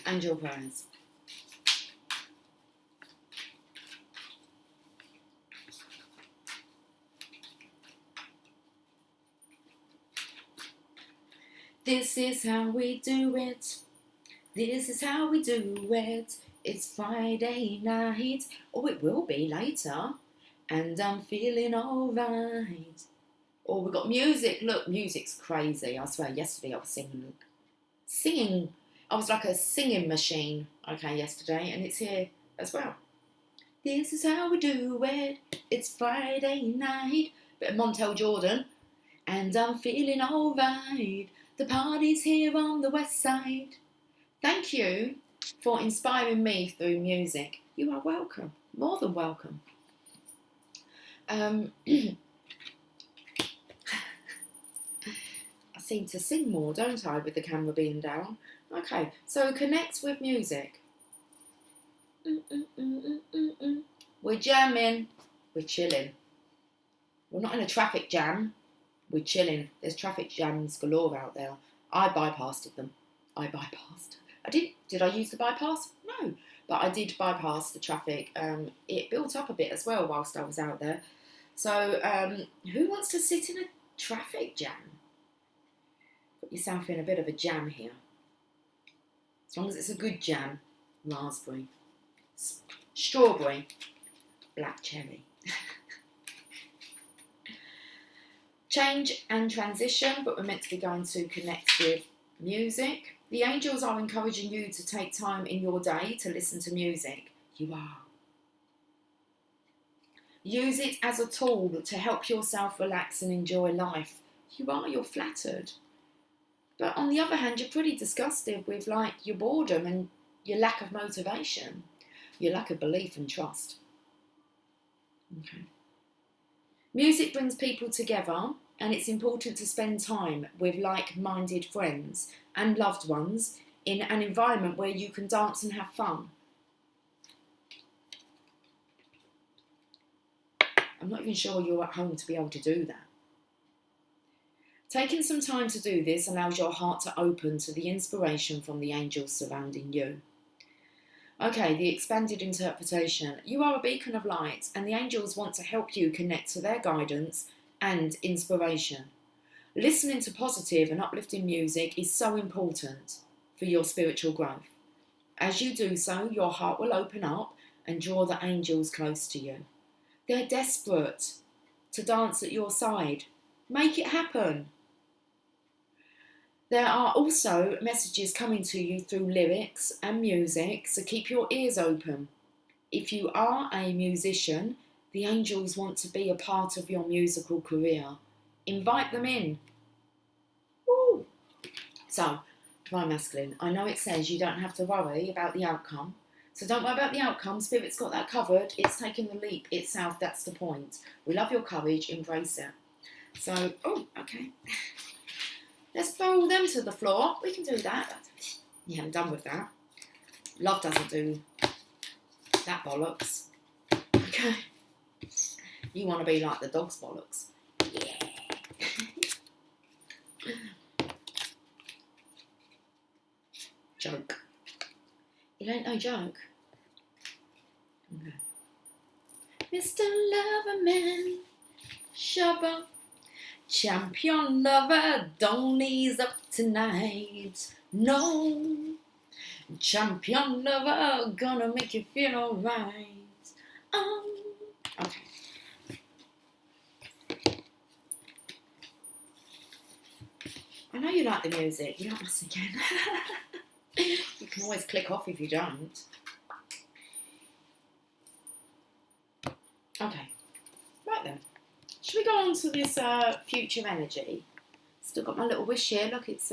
And your prayers. This is how we do it. This is how we do it. It's Friday night. Oh, it will be later. And I'm feeling alright. Oh, we've got music. Look, music's crazy. I swear, yesterday I was singing. I was like a singing machine, okay, yesterday. And it's here as well. This is how we do it. It's Friday night. Bit of Montel Jordan. And I'm feeling alright. The party's here on the west side. Thank you for inspiring me through music. You are welcome, more than welcome. I seem to sing more, don't I, with the camera being down? Okay, so connect with music. We're jamming. We're chilling. We're not in a traffic jam. We're chilling. There's traffic jams galore out there. I bypassed them. I did I use the bypass? No. But I did bypass the traffic. It built up a bit as well whilst I was out there. So who wants to sit in a traffic jam? Put yourself in a bit of a jam here. As long as it's a good jam. Raspberry. Strawberry. Black cherry. Change and transition, but we're meant to be going to connect with music. The angels are encouraging you to take time in your day to listen to music. You are. Use it as a tool to help yourself relax and enjoy life. You are, you're flattered. But on the other hand, you're pretty disgusted with like your boredom and your lack of motivation, your lack of belief and trust. Okay. Music brings people together, and it's important to spend time with like-minded friends and loved ones in an environment where you can dance and have fun. I'm not even sure you're at home to be able to do that. Taking some time to do this allows your heart to open to the inspiration from the angels surrounding you. Okay, the expanded interpretation. You are a beacon of light, and the angels want to help you connect to their guidance and inspiration. Listening to positive and uplifting music is so important for your spiritual growth. As you do so, your heart will open up and draw the angels close to you. They're desperate to dance at your side. Make it happen. There are also messages coming to you through lyrics and music, so keep your ears open. If you are a musician, the angels want to be a part of your musical career. Invite them in. Woo! So, Divine Masculine, I know it says you don't have to worry about the outcome. So don't worry about the outcome. Spirit's got that covered. It's taking the leap itself. That's the point. We love your courage. Embrace it. So, oh, okay. Let's throw them to the floor. We can do that. You haven't done with that. Love doesn't do that bollocks. Okay. You want to be like the dog's bollocks. Yeah. Joke. It ain't no joke. Okay. Mr. Loverman, Shabba. Champion lover, don't ease up tonight. No. Champion lover, gonna make you feel alright. Okay. I know you like the music. You like my singing. You can always click off if you don't. Okay. Right then. Should we go on to this future energy? Still got my little wish here. Look, it's...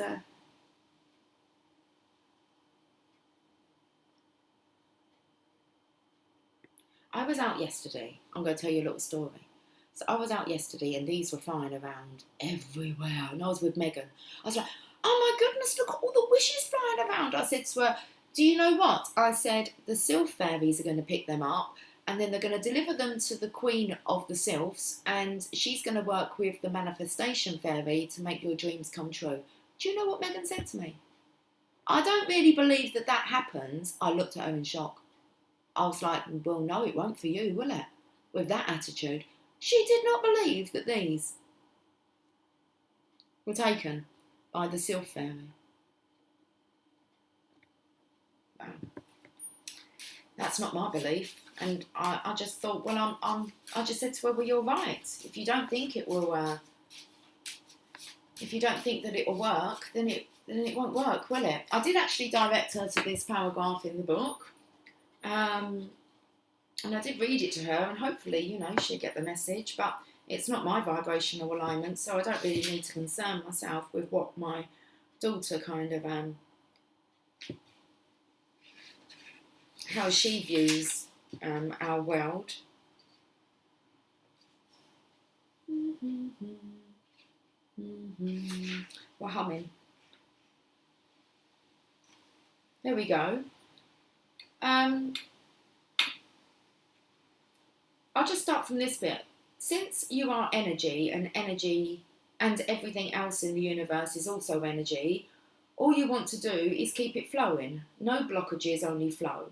I was out yesterday. I'm going to tell you a little story. So I was out yesterday and these were flying around everywhere. And I was with Megan. I was like, oh my goodness, look at all the wishes flying around. I said to her, do you know what? I said, the sylph fairies are going to pick them up. And then they're going to deliver them to the queen of the sylphs, and she's going to work with the manifestation fairy to make your dreams come true. Do you know what Megan said to me? I don't really believe that happens. I looked at her in shock. I was like, well, no, it won't for you, will it? With that attitude. She did not believe that these were taken by the sylph fairy. Wow. That's not my belief. And I just thought, well, I just said to her, well, you're right. If you don't think it will, if you don't think that it will work, then it won't work, will it? I did actually direct her to this paragraph in the book, and I did read it to her, and hopefully, you know, she'll get the message. But it's not my vibrational alignment, so I don't really need to concern myself with what my daughter kind of how she views our world. We're humming. There we go. I'll just start from this bit. Since you are energy and everything else in the universe is also energy, all you want to do is keep it flowing. No blockages, only flow.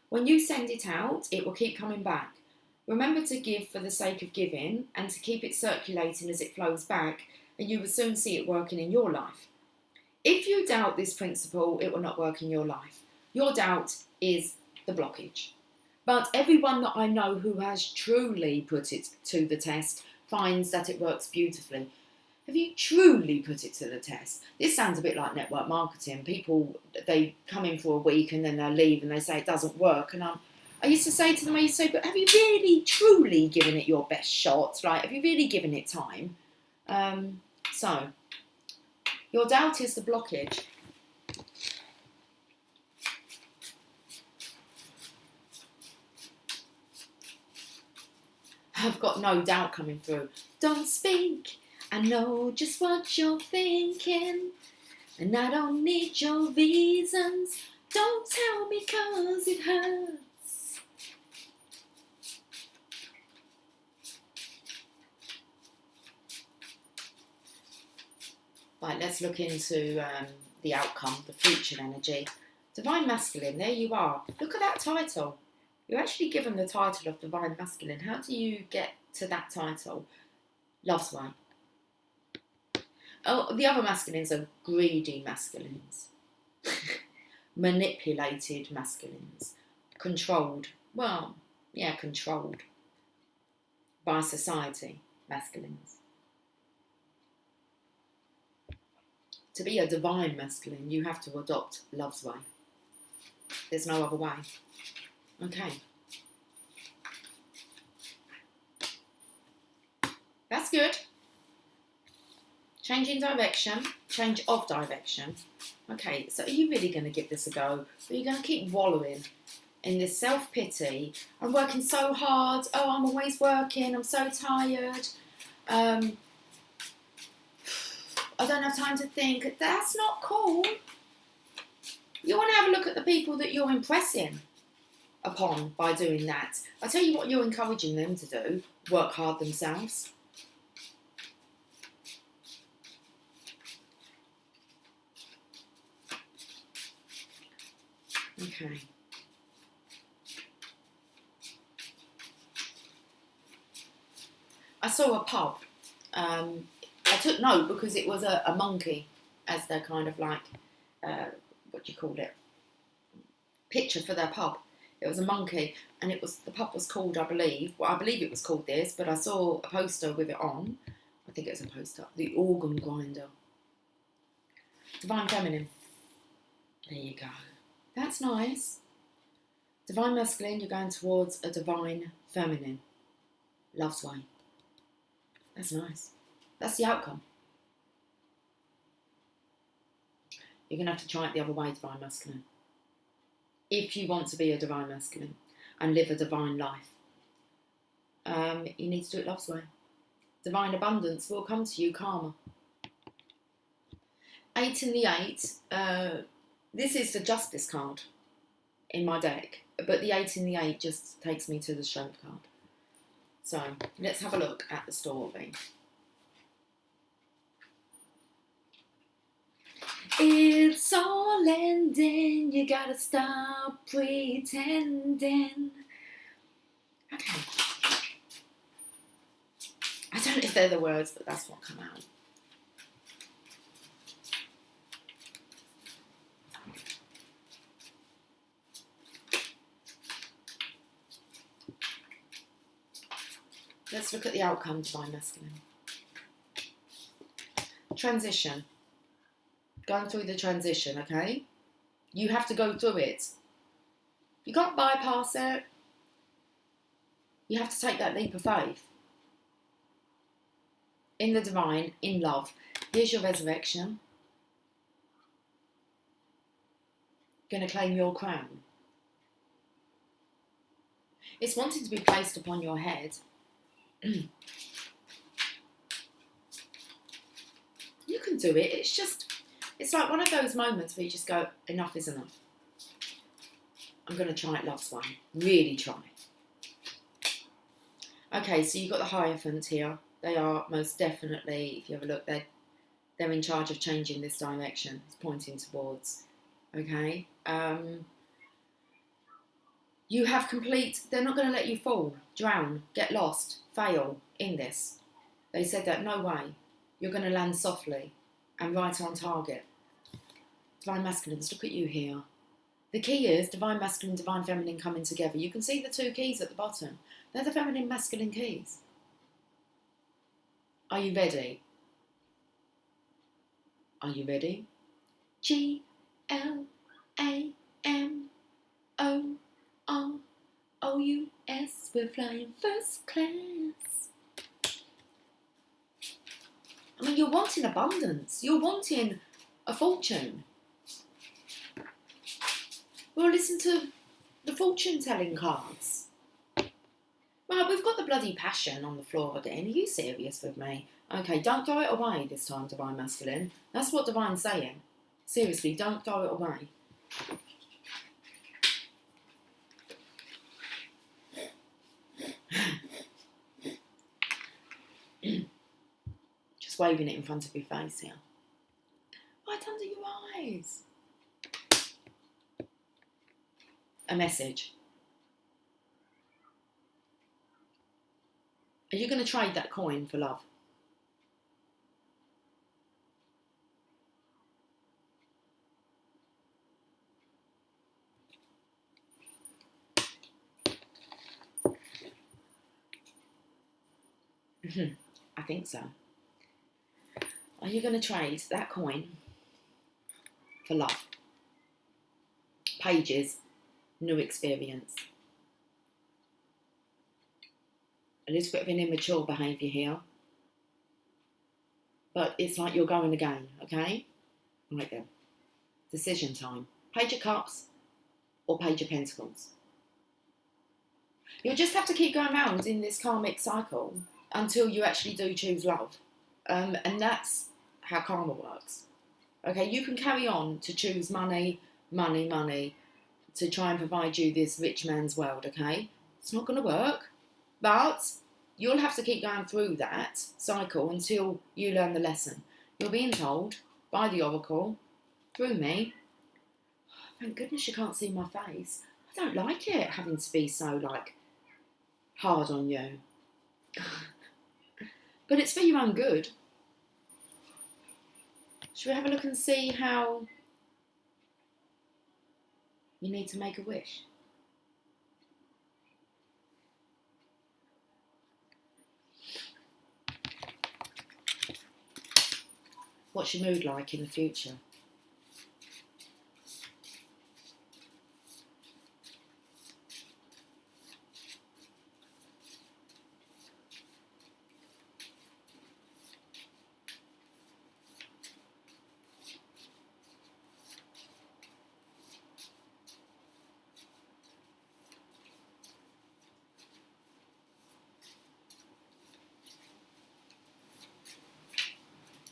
When you send it out, it will keep coming back. Remember to give for the sake of giving and to keep it circulating as it flows back, and you will soon see it working in your life. If you doubt this principle, it will not work in your life. Your doubt is the blockage. But everyone that I know who has truly put it to the test finds that it works beautifully. Have you truly put it to the test? This sounds a bit like network marketing. People, they come in for a week and then they leave and they say it doesn't work. And I used to say to them, but have you really, truly given it your best shot? Like, have you really given it time? So, your doubt is the blockage. I've got no doubt coming through. Don't speak. I know just what you're thinking. And I don't need your reasons. Don't tell me 'cause it hurts. Right, let's look into the outcome, the future energy. Divine Masculine, there you are. Look at that title. You're actually given the title of Divine Masculine. How do you get to that title? Love's Way. Oh, the other masculines are greedy masculines. Manipulated masculines. Controlled. Well, yeah, controlled by society masculines. To be a divine masculine, you have to adopt Love's Way. There's no other way. Okay. That's good. Changing direction. Change of direction. Okay, so are you really going to give this a go? Or are you going to keep wallowing in this self-pity? I'm working so hard. Oh, I'm always working. I'm so tired. I don't have time to think. That's not cool. You want to have a look at the people that you're impressing upon by doing that. I tell you what you're encouraging them to do. Work hard themselves. Okay. I saw a pub. I took note because it was a monkey as their kind of like, what do you call it? Picture for their pub. It was a monkey, and the pub was called, I believe it was called this, but I saw a poster with it on. I think it was a poster. The Organ Grinder. Divine Feminine. There you go. That's nice. Divine Masculine, you're going towards a Divine Feminine. Love's Way. That's nice. That's the outcome. You're going to have to try it the other way, Divine Masculine. If you want to be a Divine Masculine and live a divine life, you need to do it Love's Way. Divine abundance will come to you, karma. 8 in the 8. This is the Justice card in my deck, but the 8 in the 8 just takes me to the Strength card. So let's have a look at the story. It's all ending, you gotta stop pretending. Okay. I don't know if they're the words, but that's what come out. Let's look at the outcome, Divine Masculine. Transition. Going through the transition, okay? You have to go through it. You can't bypass it. You have to take that leap of faith. In the divine, in love. Here's your resurrection. Going to claim your crown. It's wanting to be placed upon your head. You can do it. It's like one of those moments where you just go, enough is enough. I'm going to try it last one. Really try. Okay, so you've got the Hierophant here. They are most definitely, if you have a look, they're in charge of changing this direction. It's pointing towards. Okay. You have they're not going to let you fall, drown, get lost, fail in this. They said that no way. You're going to land softly and right on target. Divine Masculines, look at you here. The key is Divine Masculine, Divine Feminine coming together. You can see the two keys at the bottom. They're the Feminine Masculine keys. Are you ready? Are you ready? GLAMOROUS, we're flying first class. I mean, you're wanting abundance. You're wanting a fortune. Well, listen to the fortune-telling cards. Right, we've got the bloody Passion on the floor again. Are you serious with me? Okay, don't throw it away this time, Divine Masculine. That's what Divine's saying. Seriously, don't throw it away. Just waving it in front of your face here. Right under your eyes. A message. Are you going to trade that coin for love? I think so. Are you going to trade that coin for love? Pages, new experience. A little bit of an immature behaviour here. But it's like you're going again, okay? Right then. Decision time. Page of Cups or Page of Pentacles. You'll just have to keep going round in this karmic cycle until you actually do choose love. And that's how karma works. Okay, you can carry on to choose money, to try and provide you this rich man's world, okay? It's not going to work, but you'll have to keep going through that cycle until you learn the lesson. You're being told by the Oracle, through me, thank goodness you can't see my face. I don't like it having to be so, like, hard on you. But it's for your own good. Should we have a look and see how you need to make a wish? What's your mood like in the future?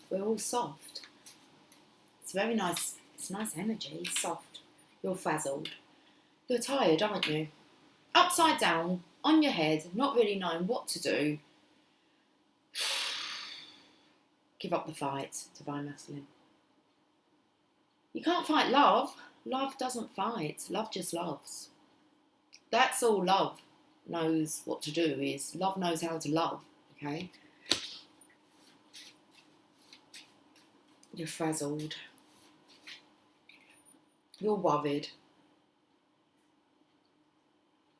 We're all soft. It's very nice. It's nice energy. Soft. You're frazzled. You're tired, aren't you? Upside down, on your head, not really knowing what to do. Give up the fight, Divine Masculine. You can't fight love. Love doesn't fight. Love just loves. That's all love knows what to do is. Love knows how to love, okay? You're frazzled. You're worried.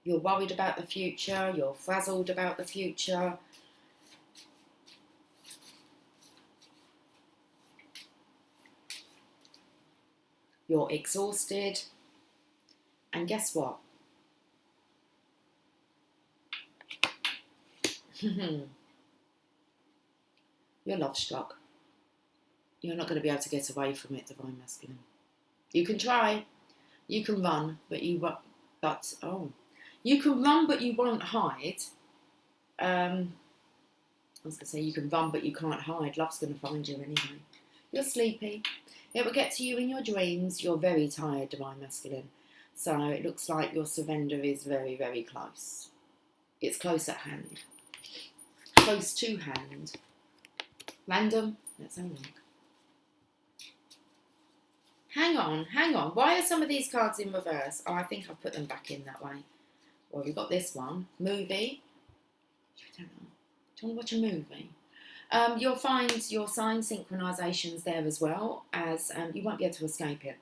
You're worried about the future. You're frazzled about the future. You're exhausted. And guess what? You're love struck. You're not going to be able to get away from it, Divine Masculine. You can try, you can run, but you You can run, but you won't hide. I was going to say you can run, but you can't hide. Love's going to find you anyway. You're sleepy. It will get to you in your dreams. You're very tired, Divine Masculine. So it looks like your surrender is very, very close. It's close at hand. Close to hand. Random. Let's have a look. Hang on. Why are some of these cards in reverse? Oh, I think I've put them back in that way. Well, we've got this one. Movie. I don't know. Do you want to watch a movie? You'll find your sign synchronisations there as well, as you won't be able to escape it.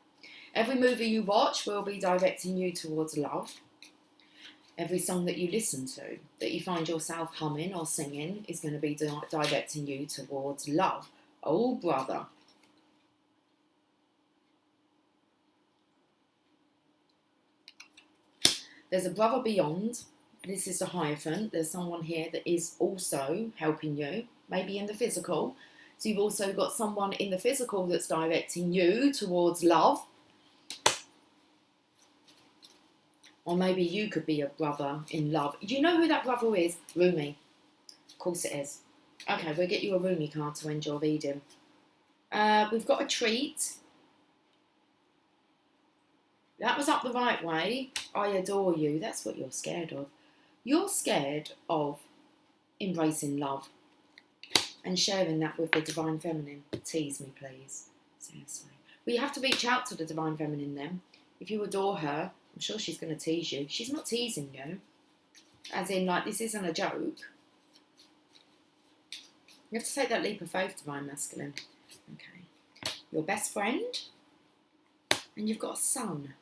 Every movie you watch will be directing you towards love. Every song that you listen to, that you find yourself humming or singing, is going to be directing you towards love. Oh, brother. There's a brother beyond. This is the Hierophant. There's someone here that is also helping you, maybe in the physical. So you've also got someone in the physical that's directing you towards love. Or maybe you could be a brother in love. Do you know who that brother is? Rumi. Of course it is. Okay, we'll get you a Rumi card to end your reading. We've got a treat. That was up the right way. I adore you. That's what you're scared of. You're scared of embracing love and sharing that with the Divine Feminine. Tease me, please. Seriously. Well, you have to reach out to the Divine Feminine then. If you adore her, I'm sure she's going to tease you. She's not teasing you. As in, like, this isn't a joke. You have to take that leap of faith, Divine Masculine. Okay. Your best friend. And you've got a son.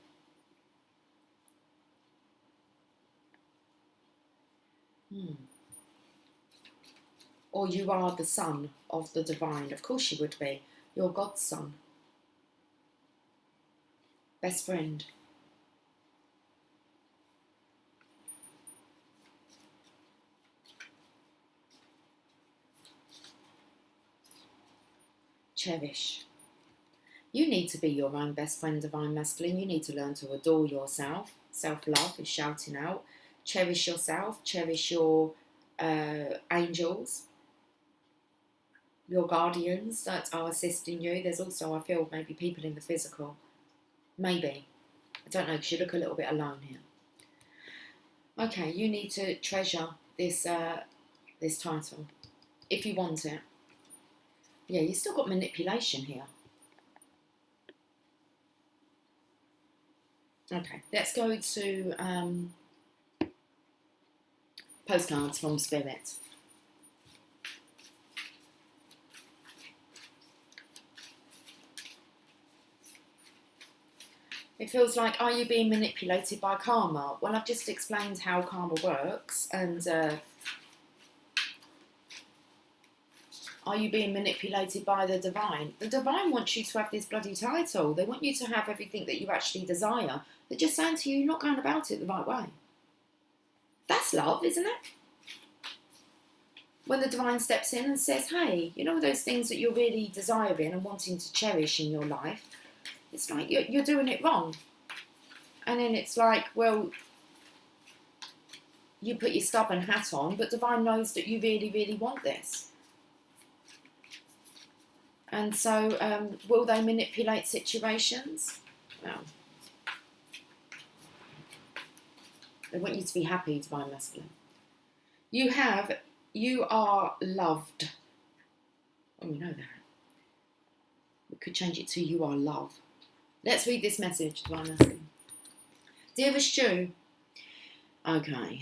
Or you are the son of the divine. Of course you would be. You're God's son. Best friend. Cherish. You need to be your own best friend, Divine Masculine. You need to learn to adore yourself. Self-love is shouting out. Cherish yourself. Cherish your angels. Your guardians that are assisting you. There's also, I feel, maybe people in the physical. Maybe. I don't know, because you look a little bit alone here. Okay, you need to treasure this this title. If you want it. Yeah, you've still got manipulation here. Okay, let's go to postcards from Spirit. It feels like, are you being manipulated by karma? Well, I've just explained how karma works, and are you being manipulated by the divine? The divine wants you to have this bloody title. They want you to have everything that you actually desire. They're just saying to you, you're not going about it the right way. That's love, isn't it? When the divine steps in and says, hey, you know those things that you're really desiring and wanting to cherish in your life? It's like you're doing it wrong. And then it's like, well, you put your stubborn hat on, but divine knows that you really, really want this. And so, will they manipulate situations? Well, they want you to be happy, Divine Masculine. You are loved. Oh, we know that. We could change it to you are love. Let's read this message, Divine Masculine. Dearest Jew. Okay.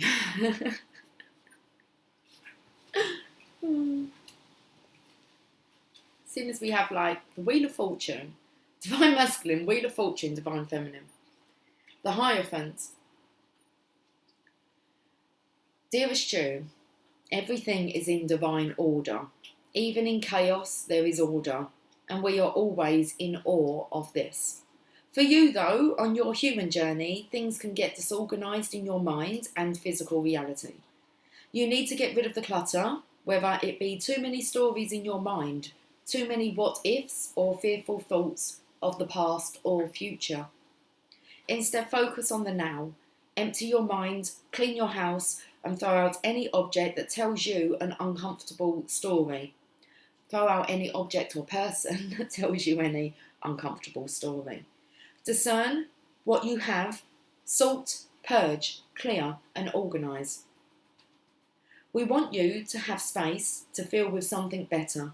As soon as we have, like, the Wheel of Fortune, Divine Masculine, Wheel of Fortune, Divine Feminine. The Hierophant. Dearest Jew, everything is in divine order. Even in chaos, there is order, and we are always in awe of this. For you, though, on your human journey, things can get disorganised in your mind and physical reality. You need to get rid of the clutter, whether it be too many stories in your mind, too many what-ifs or fearful thoughts of the past or future. Instead, focus on the now. Empty your mind, clean your house, and throw out any object that tells you an uncomfortable story. Throw out any object or person that tells you any uncomfortable story. Discern what you have, sort, purge, clear, and organise. We want you to have space to fill with something better.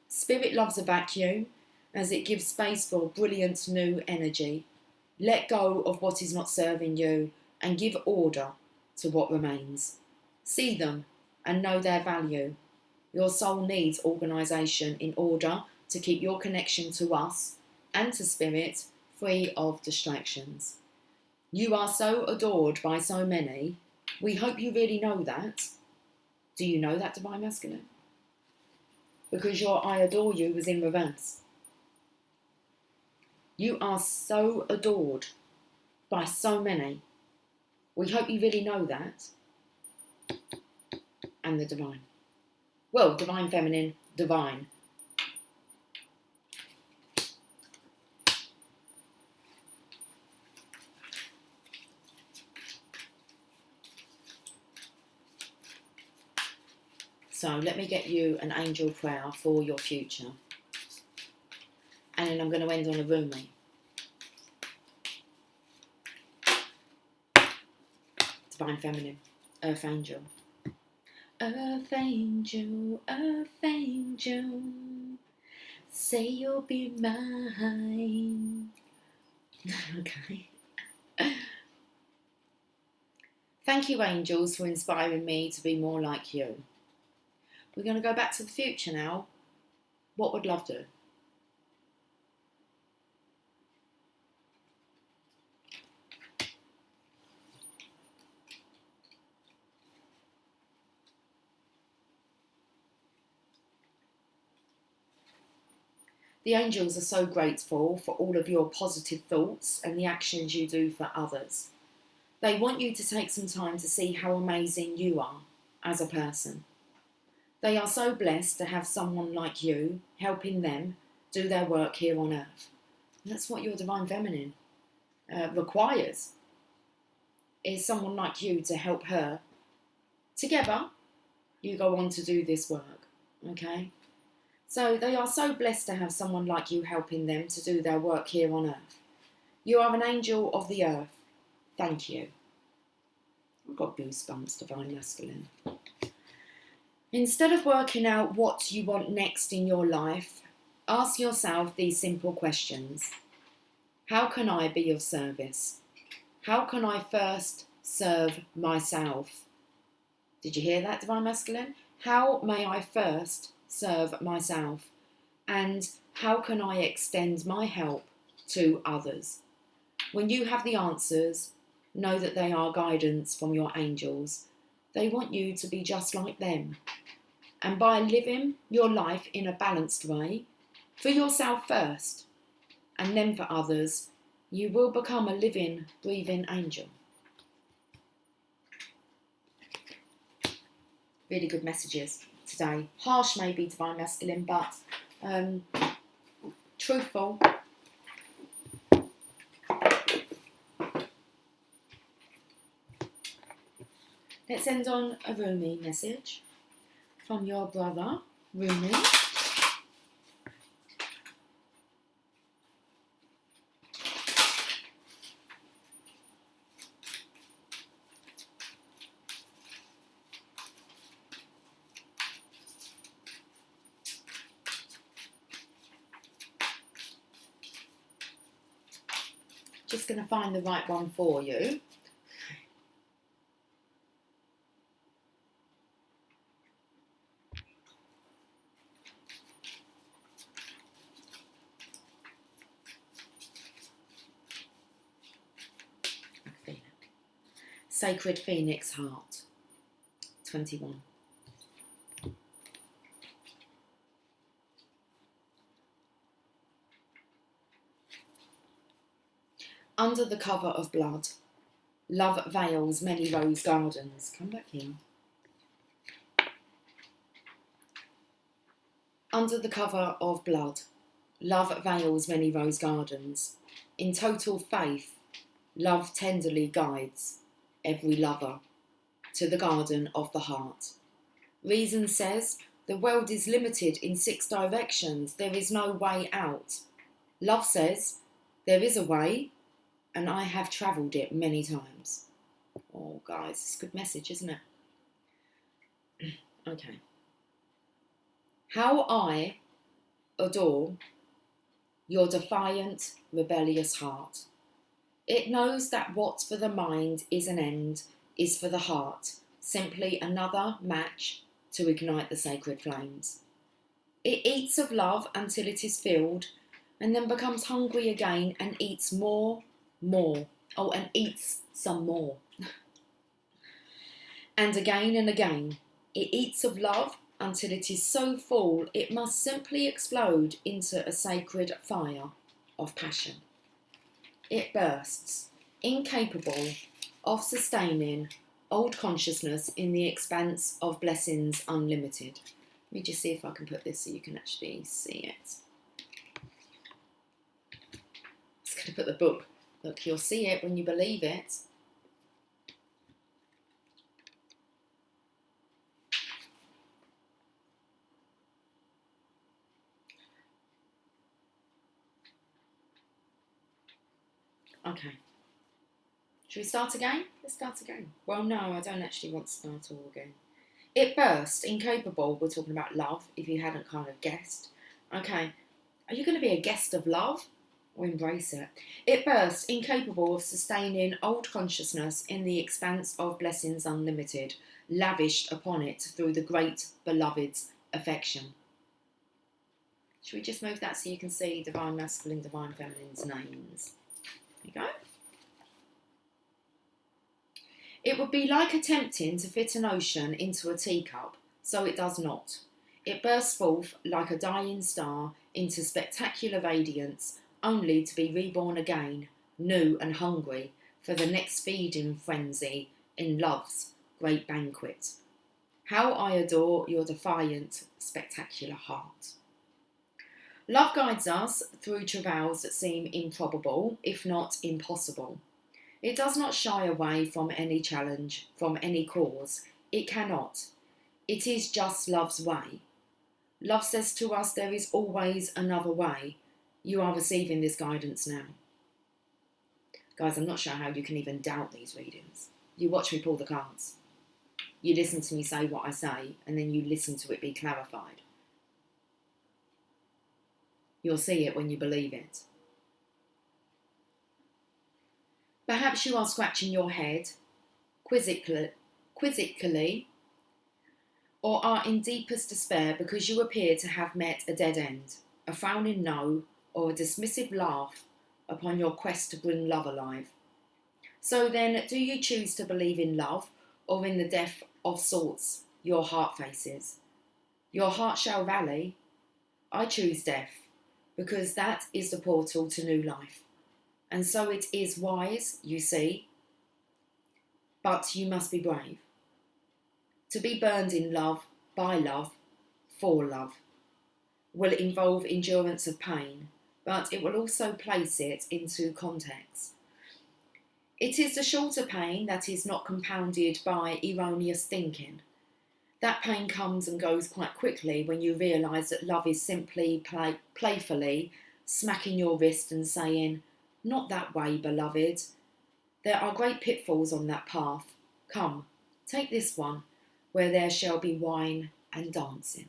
Spirit loves a vacuum as it gives space for brilliant new energy. Let go of what is not serving you and give order to what remains. See them and know their value. Your soul needs organisation in order to keep your connection to us and to Spirit free of distractions. You are so adored by so many. We hope you really know that. Do you know that, Divine Masculine? Because your I adore you was in reverse. You are so adored by so many. We hope you really know that. And the divine. Well, divine feminine, divine. So let me get you an angel prayer for your future. And then I'm going to end on a Rumi. Divine feminine, earth angel. Earth angel, say you'll be mine. Okay. Thank you, angels, for inspiring me to be more like you. We're going to go back to the future now. What would love do? The angels are so grateful for all of your positive thoughts and the actions you do for others. They want you to take some time to see how amazing you are as a person. They are so blessed to have someone like you helping them do their work here on earth. And that's what your divine feminine requires, is someone like you to help her. Together, you go on to do this work, okay? So they are so blessed to have someone like you helping them to do their work here on earth. You are an angel of the earth. Thank you. I've got goosebumps, divine masculine. Instead of working out what you want next in your life, ask yourself these simple questions. How can I be of service? How can I first serve myself? Did you hear that, divine masculine? How may I first serve myself? And how can I extend my help to others? When you have the answers, know that they are guidance from your angels. They want you to be just like them. And by living your life in a balanced way, for yourself first, and then for others, you will become a living, breathing angel. Really good messages today. Harsh maybe, divine masculine, but truthful. Let's end on a Rumi message from your brother, Rumi. Just going to find the right one for you. Sacred Phoenix Heart, 21. Under the cover of blood, love veils many rose gardens. Come back here. Under the cover of blood, love veils many rose gardens. In total faith, love tenderly guides. every lover to the garden of the heart. Reason says the world is limited in 6 directions. There is no way out. Love says there is a way, and I have travelled it many times. Oh, guys, it's a good message, isn't it? Okay. How I adore your defiant, rebellious heart. It knows that what for the mind is an end is for the heart simply another match to ignite the sacred flames. It eats of love until it is filled, and then becomes hungry again and eats more. Oh, and eats some more. And again, it eats of love until it is so full it must simply explode into a sacred fire of passion. It bursts, incapable of sustaining old consciousness in the expanse of blessings unlimited. Let me just see if I can put this so you can actually see it. I'm just going to put the book. Look, you'll see it when you believe it. Okay. Should we start again? Let's start again. Well, no, I don't actually want to start all again. It burst, incapable. We're talking about love, if you hadn't kind of guessed. Okay. Are you going to be a guest of love or embrace it? It burst, incapable of sustaining old consciousness in the expanse of blessings unlimited, lavished upon it through the great beloved's affection. Should we just move that so you can see divine masculine, divine feminine's names? There you go. It would be like attempting to fit an ocean into a teacup, so it does not. It bursts forth like a dying star into spectacular radiance, only to be reborn again, new and hungry, for the next feeding frenzy in love's great banquet. How I adore your defiant, spectacular heart. Love guides us through travails that seem improbable, if not impossible. It does not shy away from any challenge, from any cause. It cannot. It is just love's way. Love says to us there is always another way. You are receiving this guidance now. Guys, I'm not sure how you can even doubt these readings. You watch me pull the cards. You listen to me say what I say, and then you listen to it be clarified. You'll see it when you believe it. Perhaps you are scratching your head quizzically, or are in deepest despair because you appear to have met a dead end, a frowning no, or a dismissive laugh upon your quest to bring love alive. So then, do you choose to believe in love, or in the death of sorts your heart faces? Your heart shall rally. I choose death, because that is the portal to new life. And so it is wise, you see, but you must be brave. To be burned in love, by love, for love, will involve endurance of pain, but it will also place it into context. It is the shorter pain that is not compounded by erroneous thinking. That pain comes and goes quite quickly when you realise that love is simply playfully smacking your wrist and saying, "Not that way, beloved. There are great pitfalls on that path. Come, take this one, where there shall be wine and dancing."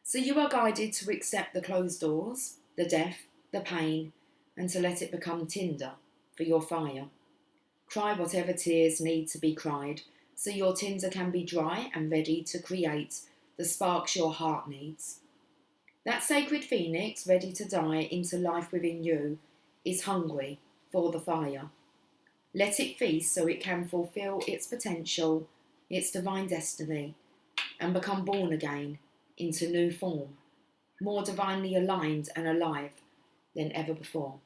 So you are guided to accept the closed doors, the death, the pain, and to let it become tinder for your fire. Cry whatever tears need to be cried, so your tinder can be dry and ready to create the sparks your heart needs. That sacred phoenix, ready to die into life within you, is hungry for the fire. Let it feast so it can fulfill its potential, its divine destiny, and become born again into new form, more divinely aligned and alive than ever before.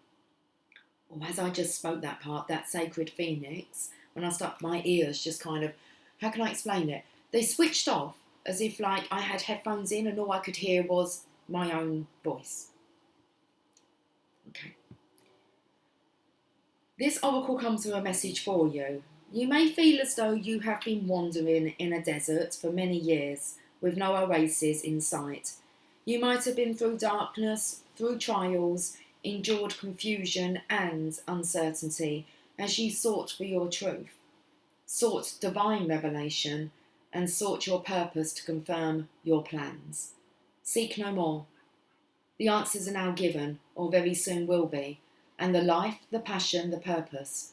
Or as I just spoke that part, that sacred phoenix, when I stuck my ears just kind of, how can I explain it? They switched off as if like I had headphones in and all I could hear was my own voice. Okay. This oracle comes with a message for you. You may feel as though you have been wandering in a desert for many years with no oasis in sight. You might have been through darkness, through trials, endured confusion and uncertainty as you sought for your truth, sought divine revelation, and sought your purpose to confirm your plans. Seek no more. The answers are now given, or very soon will be, and the life, the passion, the purpose,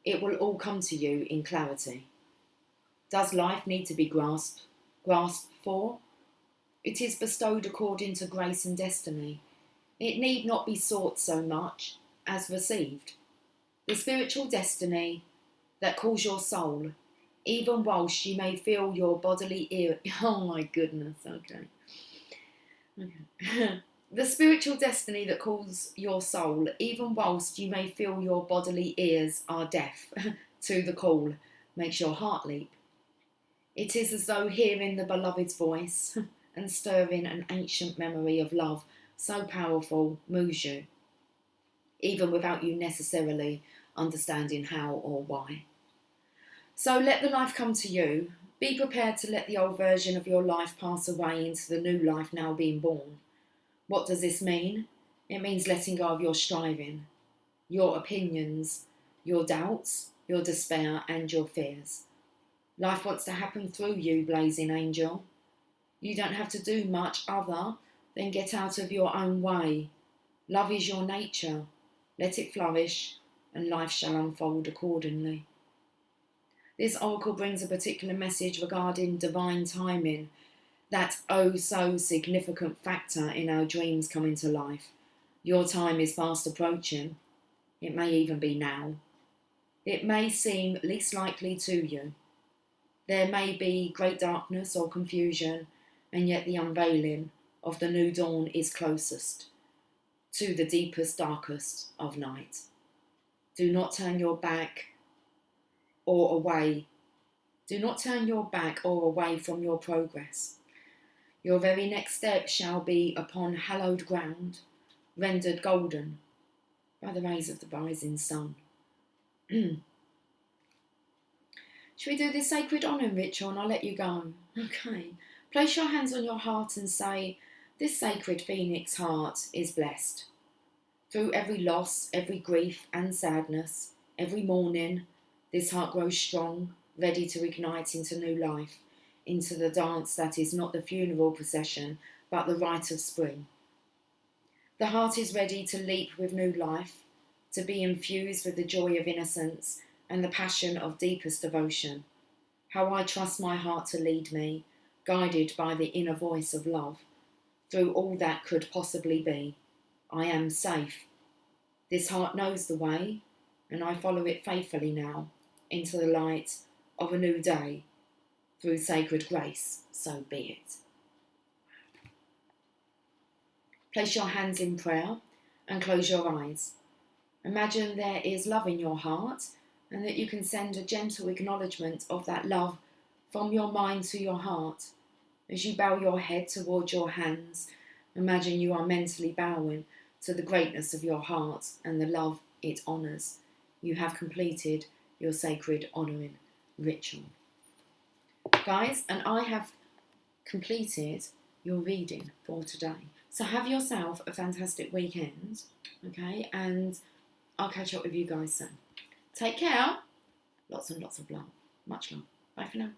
it will all come to you in clarity. Does life need to be grasped for? It is bestowed according to grace and destiny. It need not be sought so much as received. The spiritual destiny that calls your soul, even whilst you may feel your bodily ear. Oh my goodness, okay. The spiritual destiny that calls your soul, even whilst you may feel your bodily ears are deaf to the call, makes your heart leap. It is as though hearing the beloved's voice and stirring an ancient memory of love so powerful moves you, even without you necessarily understanding how or why. So let the life come to you. Be prepared to let the old version of your life pass away into the new life now being born. What does this mean? It means letting go of your striving, your opinions, your doubts, your despair, and your fears. Life wants to happen through you, blazing angel. You don't have to do much other than get out of your own way. Love is your nature. Let it flourish, and life shall unfold accordingly. This oracle brings a particular message regarding divine timing, that oh so significant factor in our dreams coming to life. Your time is fast approaching. It may even be now. It may seem least likely to you. There may be great darkness or confusion, and yet the unveiling of the new dawn is closest to the deepest, darkest of night. Do not turn your back or away. Do not turn your back or away from your progress. Your very next step shall be upon hallowed ground, rendered golden by the rays of the rising sun. Should we do this sacred honouring ritual and I'll let you go? Okay. Place your hands on your heart and say, this sacred phoenix heart is blessed. Through every loss, every grief and sadness, every morning, this heart grows strong, ready to ignite into new life, into the dance that is not the funeral procession, but the rite of spring. The heart is ready to leap with new life, to be infused with the joy of innocence and the passion of deepest devotion. How I trust my heart to lead me, guided by the inner voice of love, through all that could possibly be. I am safe. This heart knows the way, and I follow it faithfully now, into the light of a new day, through sacred grace, so be it. Place your hands in prayer and close your eyes. Imagine there is love in your heart and that you can send a gentle acknowledgement of that love from your mind to your heart. As you bow your head towards your hands, imagine you are mentally bowing to the greatness of your heart and the love it honours. You have completed your sacred honouring ritual. Guys, and I have completed your reading for today. So have yourself a fantastic weekend, okay? And I'll catch up with you guys soon. Take care. Lots and lots of love. Much love. Bye for now.